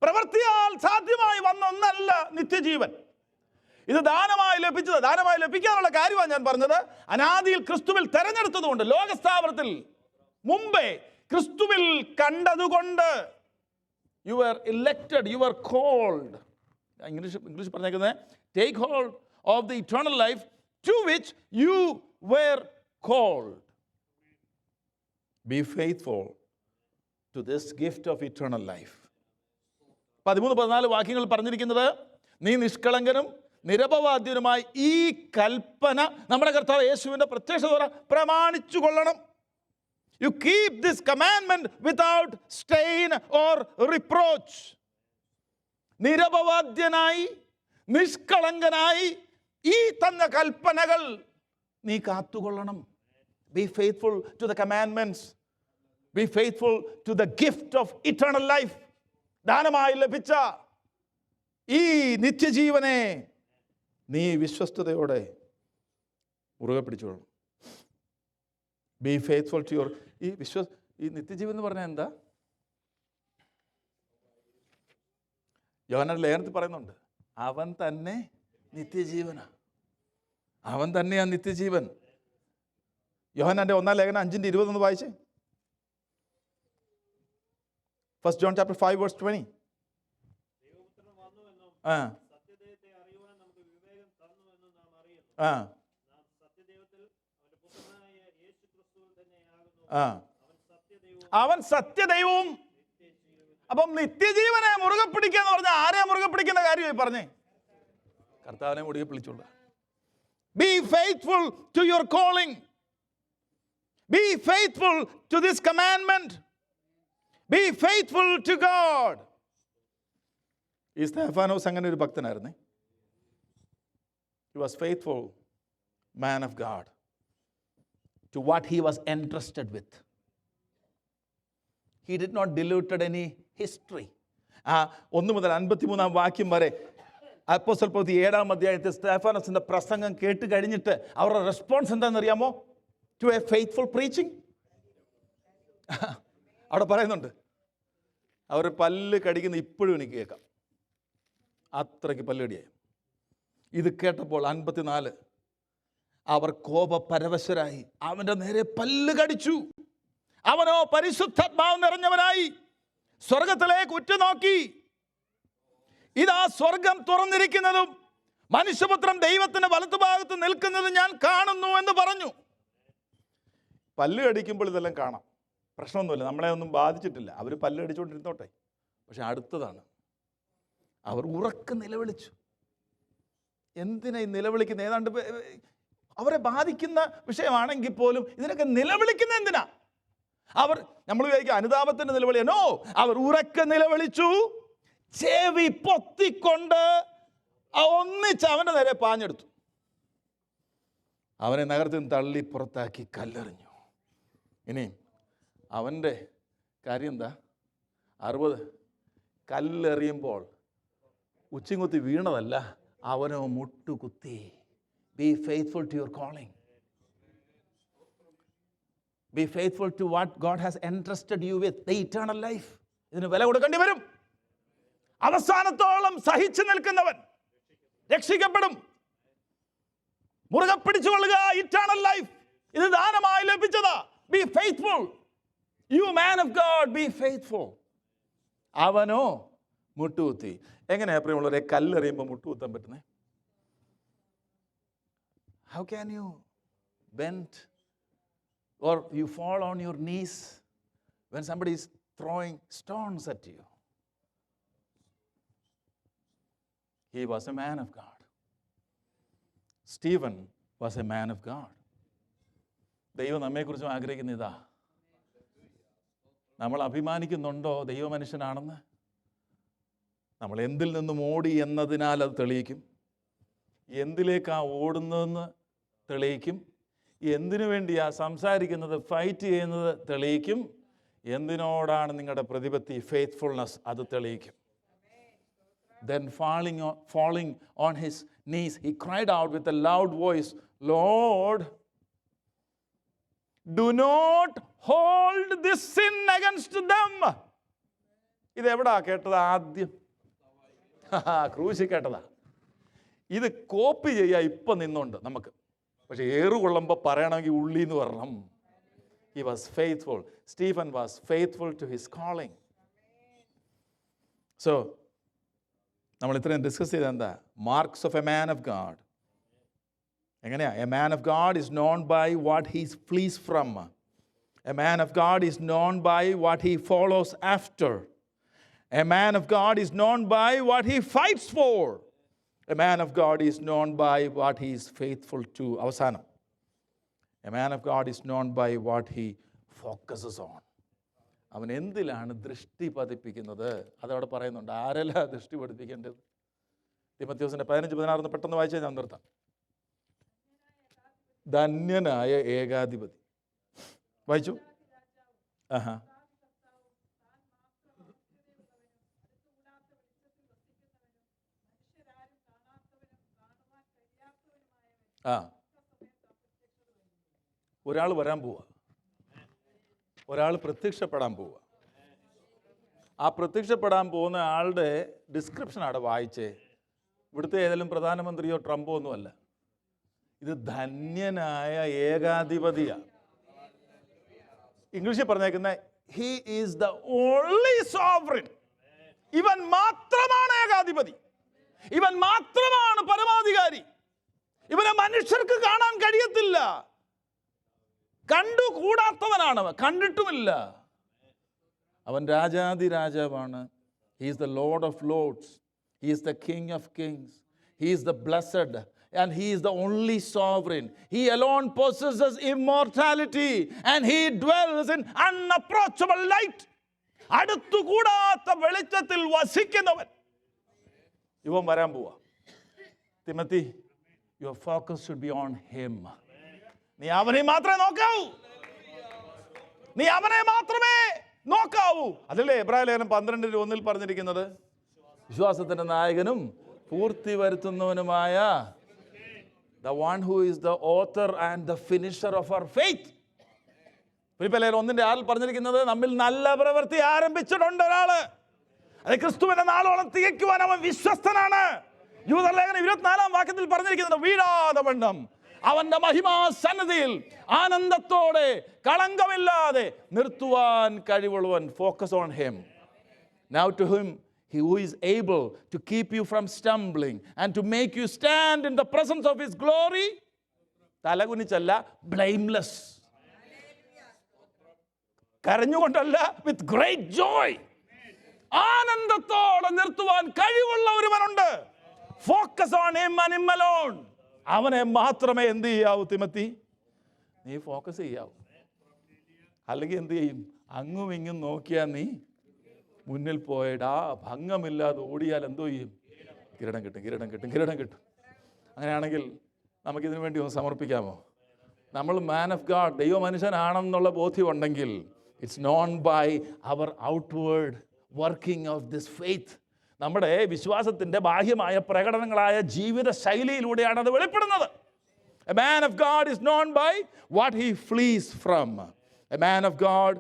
പ്രവൃത്തിയാൽ സാധ്യമായി വന്ന ഒന്നല്ല നിത്യജീവൻ. ഇത് ദാനമായി ലഭിച്ചത്. ദാനമായി ലഭിക്കാനുള്ള കാര്യമാണ് ഞാൻ പറഞ്ഞത്. അനാദിയിൽ ക്രിസ്തുവിൽ തെരഞ്ഞെടുത്തതുകൊണ്ട്, ലോകസ്ഥാപനത്തിൽ മുമ്പേ ക്രിസ്തുവിൽ കണ്ടതുകൊണ്ട്, you are elected, you are called. English പറഞ്ഞേക്കുന്നത്, take hold of the eternal life to which you were called. Be faithful to this gift of eternal life. 13, 14 വാക്യങ്ങൾ പറഞ്ഞിരിക്കുന്നത്, നീ നിഷ്കളങ്കനും നിരപവാദ്യനുമായി ഈ കൽപ്പന നമ്മുടെ കർത്താവ് യേശുവിൻ്റെ പ്രത്യക്ഷത പ്രമാണിച്ചു കൊള്ളണം. You keep this commandment without stain or reproach. നിരപവാദ്യനായി നിഷ്കളങ്കനായി ഈ തന്ന കൽപ്പനകൾ നീ കാത്തുകൊള്ളണം. Be faithful to the commandments. Be faithful to the gift of eternal life. ദാനമായി ലഭിച്ച ഈ നിത്യജീവനെ നീ വിശ്വസ്തയോടെ മുറുകെ പിടിച്ചോളണം. ബി ഫെയ്ത്ത്ഫുൾ ടു യുവർ ഈ നിത്യജീവൻ എന്ന് പറഞ്ഞാൽ എന്താ? യോഹന്നാന്റെ ലേഖനത്തിൽ പറയുന്നുണ്ട്, അവൻ തന്നെ നിത്യജീവനാ. അവൻ തന്നെയാ നിത്യജീവൻ. യോഹന്നാന്റെ 1 ലേഖനം 5:20 വായിച്ചേ. 1 John chapter 5 verse 20. അവൻ സത്യദൈവവും. അപ്പം നിത്യജീവനെ മുറുകെ പിടിക്കുക എന്ന് പറഞ്ഞാൽ ആരെയാ മുറുകെ പിടിക്കുന്ന കാര്യമായി പറഞ്ഞേ? കർത്താവിനെ മുറുകെ പിടിച്ചോളൂ. Be faithful to your calling. Be faithful to this commandment. Be faithful to God. ഈ സ്തെഫാനോസ് അങ്ങനെ ഒരു ഭക്തനായിരുന്നേ. He was faithful man of God to what he was entrusted with. He did not diluted any history. 1 മുതൽ 53 വാക്യം വരെ അപ്പോസ്തല പ്രവൃത്തി 7 അധ്യായത്തിൽ സ്തെഫാനോസിന്റെ പ്രസംഗം കേട്ട് കഴിഞ്ഞിട്ട് അവരുടെ റെസ്പോൺസ് എന്താണെന്നറിയാമോ? To a faithful preaching. അവിടെ പറയുന്നുണ്ട്, അവർ പല്ല് കടിക്കുന്ന ഇപ്പോഴും എനിക്ക് കേൾക്കാം, അത്രയ്ക്ക് പല്ലടിയായി. ഇത് കേട്ടപ്പോൾ 54 അവർ കോപപരവശരായി അവൻ്റെ നേരെ പല്ല് കടിച്ചു. അവനോ പരിശുദ്ധാത്മാവ് നിറഞ്ഞവനായി സ്വർഗത്തിലേക്ക് ഉറ്റുനോക്കി, ഇതാ സ്വർഗം തുറന്നിരിക്കുന്നതും മനുഷ്യപുത്രൻ ദൈവത്തിന്റെ വലത്തുഭാഗത്ത് നിൽക്കുന്നതും ഞാൻ കാണുന്നു എന്ന് പറഞ്ഞു. പല്ല് കടിക്കുമ്പോൾ ഇതെല്ലാം കാണാം, പ്രശ്നമൊന്നുമില്ല, നമ്മളെ ഒന്നും ബാധിച്ചിട്ടില്ല. അവർ പല്ല് കടിച്ചുകൊണ്ടിരുന്നോട്ടെ. പക്ഷെ അടുത്തതാണ്, അവർ ഉറക്കെ നിലവിളിച്ചു. എന്തിനാ ഈ നിലവിളിക്കുന്ന? ഏതാണ്ട് അവരെ ബാധിക്കുന്ന വിഷയമാണെങ്കിൽ പോലും ഇതിനൊക്കെ നിലവിളിക്കുന്ന എന്തിനാ? നമ്മൾ വിചാരിക്കുക അനുതാപത്തിന്റെ നിലവിളിയാണോ? അവർ ഉറക്കെ നിലവിളിച്ചു, ചെവി പൊത്തിക്കൊണ്ട് ഒന്നിച്ച് അവൻ്റെ നേരെ പാഞ്ഞെടുത്തു. അവനെ നഗരത്തിൽ നിന്ന് തള്ളി പുറത്താക്കി കല്ലെറിഞ്ഞു. ഇനി അവൻ്റെ കാര്യം എന്താ? 60 കല്ലെറിയുമ്പോൾ ഉച്ചിങ്കുത്തി വീണതല്ല, അവനോ മുട്ടുകുത്തി. Be faithful to your calling. Be faithful to what God has entrusted you with, the eternal life. ഇതിന് വില കൊടുക്കേണ്ടി വരും. അവസാനത്തോളം സഹിച്ചു നിൽക്കുന്നവൻ രക്ഷിക്കപ്പെടും. മുറുകെ പിടിച്ചുകൊള്ളുക, ഇറ്റേണൽ ലൈഫ്. ഇത് ദാനമായി ലഭിച്ചതാ. Be faithful. You man of God, be faithful. അവനോ മുട്ടുകുത്തി. എങ്ങനെയാ പ്രിയമുള്ളവരെ കല്ലെറിയുമ്പോൾ മുട്ടുകുത്താൻ പറ്റുന്നേ? How can you bend or you fall on your knees when somebody is throwing stones at you? He was a man of God. Stephen was a man of God. ദൈവം നമ്മെക്കുറിച്ചും ആഗ്രഹിക്കുന്ന ഇതാ. നമ്മൾ അഭിമാനിക്കുന്നുണ്ടോ ദൈവമനുഷ്യനാണെന്ന്? നമ്മൾ എന്തിൽ നിന്നും ഓടി എന്നതിനാൽ അത് തെളിയിക്കും. എന്തിലേക്കാണ് ഓടുന്നതെന്ന് തെളിയിക്കും. എന്തിനു വേണ്ടിയാ സംസാരിക്കുന്നത്, ഫൈറ്റ് ചെയ്യുന്നത് തെളിയിക്കും. എന്തിനോടാണ് നിങ്ങളുടെ പ്രതിപത്തി, ഫെയ്ത്ത്ഫുൾനെസ്, അത് തെളിയിക്കും. Then falling on his knees, he cried out with a loud voice, Lord, do not hold this sin against them. ഇതെവിടാ കേട്ടത്? ആദ്യം ക്രൂശി കേട്ടതാ. ഇത് കോപ്പി ചെയ്യാ ഇപ്പം നിന്നുണ്ട് നമുക്ക്. പക്ഷെ ഏറുകൊള്ളുമ്പോൾ പറയണമെങ്കിൽ ഉള്ളിന്ന് പറയണം. He was faithful. Stephen was faithful to his calling. So നമ്മൾ ഇത്രയും ഡിസ്കസ് ചെയ്ത എന്താ? Marks of a man of God. എങ്ങനെയാ? A man of God is known by what he flees from. A man of God is known by what he follows after. A man of God is known by what he fights for. A man of God is known by what he is faithful to. അവസാനം, a man of God is known by what he focuses on. അവൻ എന്തിലാണ് ദൃഷ്ടി പതിപ്പിക്കുന്നത്? അതവിടെ പറയുന്നുണ്ട്. ആരല്ല ദൃഷ്ടി പതിപ്പിക്കേണ്ടത്? തിമോഥെയോസിന്റെ 15-16 പെട്ടെന്ന് വായിച്ചാൽ ഞാൻ നിർത്താം. ധന്യനായ ഏകാധിപതി. വായിച്ചു. ആഹാ. ഒരാൾ വരാൻ പോവുക, ഒരാൾ പ്രത്യക്ഷപ്പെടാൻ പോവുക. ആ പ്രത്യക്ഷപ്പെടാൻ പോകുന്ന ആളുടെ ഡിസ്ക്രിപ്ഷൻ അവിടെ വായിച്ചേ. ഇവിടുത്തെ ഏതെങ്കിലും പ്രധാനമന്ത്രിയോ ട്രംപോ ഒന്നുമല്ല. ഇത് ധന്യനായ ഏകാധിപതിയാണ്. ഇംഗ്ലീഷിൽ പറഞ്ഞേക്കുന്ന he is the only sovereign. ഇവൻ മാത്രമാണ് ഏകാധിപതി, ഇവൻ മാത്രമാണ് പരമാധികാരി. ഇവനെ മനുഷ്യർക്ക് കാണാൻ കഴിയത്തില്ല. കണ്ടുകൂടാത്തവനാണ്, കണ്ടിട്ടുമില്ല. അവൻ രാജാതിരാജാവാണ്. He is the lord of lords. He is the king of kings. He is the blessed and he is the only sovereign. He alone possesses immortality and he dwells in unapproachable light. അടുത്തുകൂടാത്ത വെളിച്ചത്തിൽ വസിക്കുന്നവൻ ഇവൻ വരാൻ പോവാ. Timothy, your focus should be on him. നീ അവനെ മാത്രമേ നോക്കാവൂ. നീ അവനെ മാത്രമേ നോക്കാവൂ. അതല്ലേ എബ്രായ ലേഖനം 12:1 പറഞ്ഞിരിക്കുന്നത്? വിശ്വാസത്തിന്റെ നായകനും പൂർത്തി വരുത്തുന്നവനുമായ the one who is the author and the finisher of our faith. ഫിലിപ്പിയർ 1:6 പറഞ്ഞിരിക്കുന്നത് നമ്മിൽ നല്ല പ്രവൃത്തി ആരംഭിച്ചിട്ടുണ്ട് ഒരാള്. അത് ക്രിസ്തുവിന്റെ നാളോളം തികയ്ക്കുവാൻ അവൻ വിശ്വസ്തനാണ്. യൂദലേഖനം 24 വാക്യത്തിൽ പറഞ്ഞിരിക്കുന്നത് വീഴാതെ വണ്ണം അവന്റെ മഹിമാസന്നിധിയിൽ ആനന്ദത്തോടെ കളങ്കമില്ലാതെ നിർത്തുവാൻ കഴിവുള്ളവൻ. Focus on him. Now to him who is able to keep you from stumbling and to make you stand in the presence of his glory, തലകുനിച്ചല്ല, blameless. കരഞ്ഞുകൊണ്ടല്ല, with great joy. ആനന്ദത്തോടെ നിർത്തുവാൻ കഴിവുള്ള ഒരുവനുണ്ട്. Focus on him and him alone. അവനെ മാത്രമേ എന്ത് ചെയ്യാവൂ തിമോത്തി? നീ ഫോക്കസ് ചെയ്യാവൂ. അല്ലെങ്കിൽ എന്ത് ചെയ്യും? അങ്ങും ഇങ്ങും നോക്കിയാൽ നീ മുന്നിൽ പോയടാ. ഭംഗമില്ലാതെ ഓടിയാൽ എന്തോ ചെയ്യും? കിരീടം കിട്ടും, കിരീടം കിട്ടും, കിരീടം കിട്ടും. അങ്ങനെയാണെങ്കിൽ നമുക്കിതിനു വേണ്ടി ഒന്ന് സമർപ്പിക്കാമോ? നമ്മൾ മാൻ ഓഫ് ഗാഡ്, ദൈവ മനുഷ്യനാണെന്നുള്ള ബോധ്യമുണ്ടെങ്കിൽ It's known by our outward working of this faith. നമ്മുടെ വിശ്വാസത്തിൻ്റെ ബാഹ്യമായ പ്രകടനങ്ങളായ ജീവിത ശൈലിയിലൂടെയാണ് അത് വെളിപ്പെടുന്നത്. A man of God is known by what he flees from. A man of God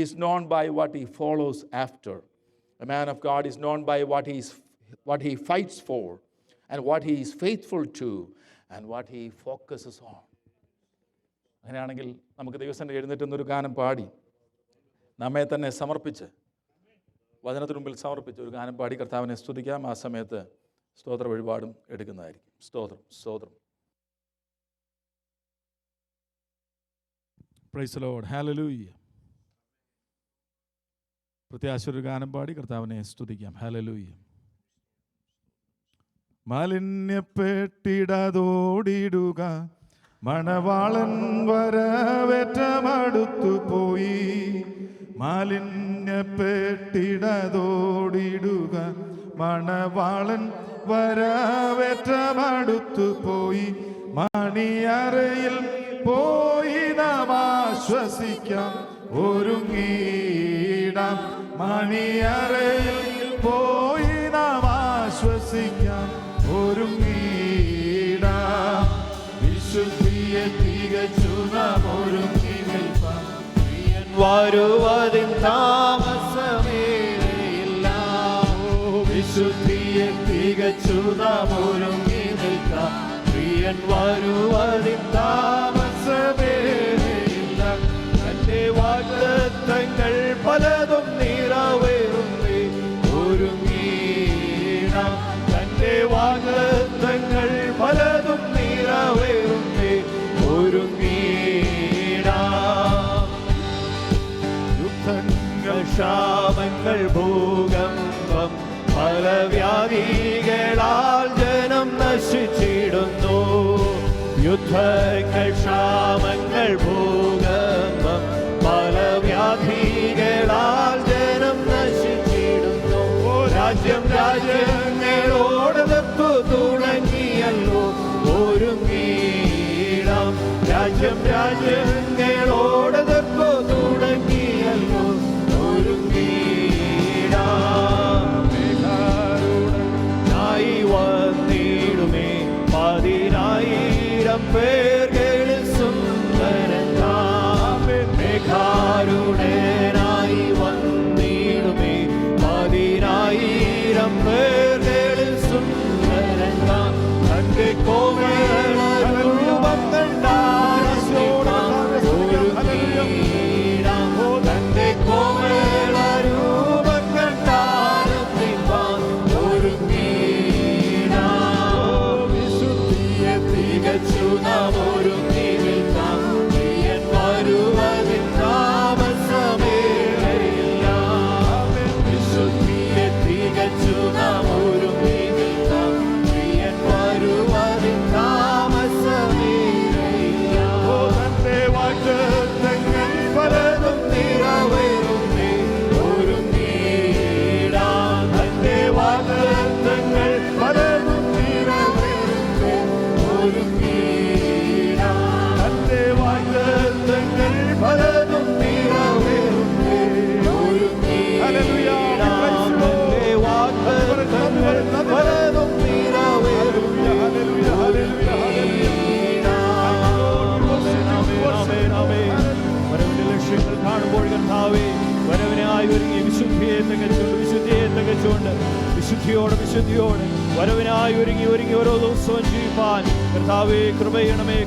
is known by what he follows after. A man of God is known by what he fights for, and what he is faithful to, and what he focuses on. അങ്ങനെയാണെങ്കിൽ നമുക്ക് ദൈവസന്നിധിയിൽ എഴുന്നേറ്റുന്നൊരു ഗാനം പാടി നമ്മെ തന്നെ സമർപ്പിച്ച്, വചനത്തിന് മുമ്പിൽ സമർപ്പിച്ച് ഒരു ഗാനം പാടി കർത്താവിനെ സ്തുതിക്കാം. ആ സമയത്ത് സ്തോത്ര വഴിപാടും എടുക്കുന്നതായിരിക്കും. സ്തോത്രം, സ്തോത്രം. Price the Lord, hallelujah. പ്രത്യാശ ഒരു ഗാനം പാടി കർത്താവിനെ സ്തുതിക്കാം. ഹല്ലേലൂയ. മാലിന്യപ്പെട്ടിടതോടിടുക, മണവാളൻ വരവേറ്റമടുത്തു പോയി. മാലിന്യപ്പെട്ടിടതോടിടുക, മണവാളൻ വരവേറ്റമടുത്തു പോയി. മണിയറയിൽ പോയി നാം ആശ്വസിക്കാം, ഒരുങ്ങിടാം. മണിയറയിൽ പോയി നാം ആശ്വസിക്കാം, ഒരുങ്ങിടാം. വിശുദ്ധിയെ തികച്ചു നാം ഒരുങ്ങി നിൽപ്പാം, വരുവതിൻ താമസമേറെയില്ല. വിശുദ്ധിയെ തികച്ചു നാം ഒരുങ്ങി നിൽക്കാം, പ്രിയൻ വരുവതിൻ താമസമേറെയില്ല. തന്റെ വാഗ്ദത്തങ്ങൾ പലതും നിറവേറുന്നേ, ഒരുങ്ങിടാം. തന്റെ വാഗ്ദത്തങ്ങൾ പലതും നിറവേറുന്നേ, ഒരുങ്ങിടാം. യുദ്ധങ്ങൾ, ക്ഷാമങ്ങൾ, ഭൂകമ്പം, പല വ്യാധികളാൽ ജനം നശിച്ചിടുന്നു. യുദ്ധങ്ങൾ, ക്ഷാമങ്ങൾ, ഭൂകമ്പം, പല വ്യാധികളാൽ ജനം നശിച്ചിടുന്നു. രാജ്യം രാജ്യങ്ങളോട് എതിർത്തു തുടങ്ങിയല്ലോ, ഒരുങ്ങിടാം. രാജ്യം രാജ്യങ്ങളോട് എതിർത്തു തുടങ്ങിയല്ലോ, ഒരുങ്ങിടാം. മേഘാരൂഢനായി വന്നിടുമേ, 10,000 പേർകളിൽ സുന്ദരൻ താൻ. മേഘാരൂഢനായി വന്നിടുമേ, 10,000 പേർകളിൽ സുന്ദരൻ താൻ. തന്റെ കോമള രൂപം കണ്ടാരസോടാം, ഒരുങ്ങിടാം. തന്റെ കോമള രൂപം കണ്ടാരത്തിപ്പാൻ, ഒരുങ്ങിടാം. വിശുദ്ധിയെ തികച്ചു നാം ഒരുങ്ങി നിൽക്കാം, പ്രിയൻ വരുവതിൻ താമസമേറെയില്ല. വിശുദ്ധിയെ തികച്ചു നാം ഒരുങ്ങി നിൽക്കാം, പ്രിയൻ വരുവതിൻ താമസമേറെയില്ല. തന്റെ വാഗ്ദത്തങ്ങൾ പലതും നിറവേറുന്നേ, ഒരുങ്ങിടാം. തന്റെ വാഗ്ദത്തങ്ങൾ പലതും നിറവേറുന്നേ, ഒരുങ്ങിടാം. തന്റെ വാഗ്ദത്തങ്ങൾ പലതും നിറവേറുന്നേ, ഒരുങ്ങിടാം. തന്റെ വാഗ്ദത്തങ്ങൾ പലതും നിറവേറുന്നേ, വരവിന്റെ ലക്ഷ്യങ്ങൾ കാണുമ്പോൾ കർത്താവേ, വരവിനായി ഒരുങ്ങി വിശുദ്ധിയെ തികച്ചുകൊണ്ട് വിശുദ്ധിയോടെ വരവിനായി ഒരുങ്ങി ഓരോ ദിവസവും ജീവിപ്പാൻ കർത്താവേ കൃപ ചെയ്യണമേ.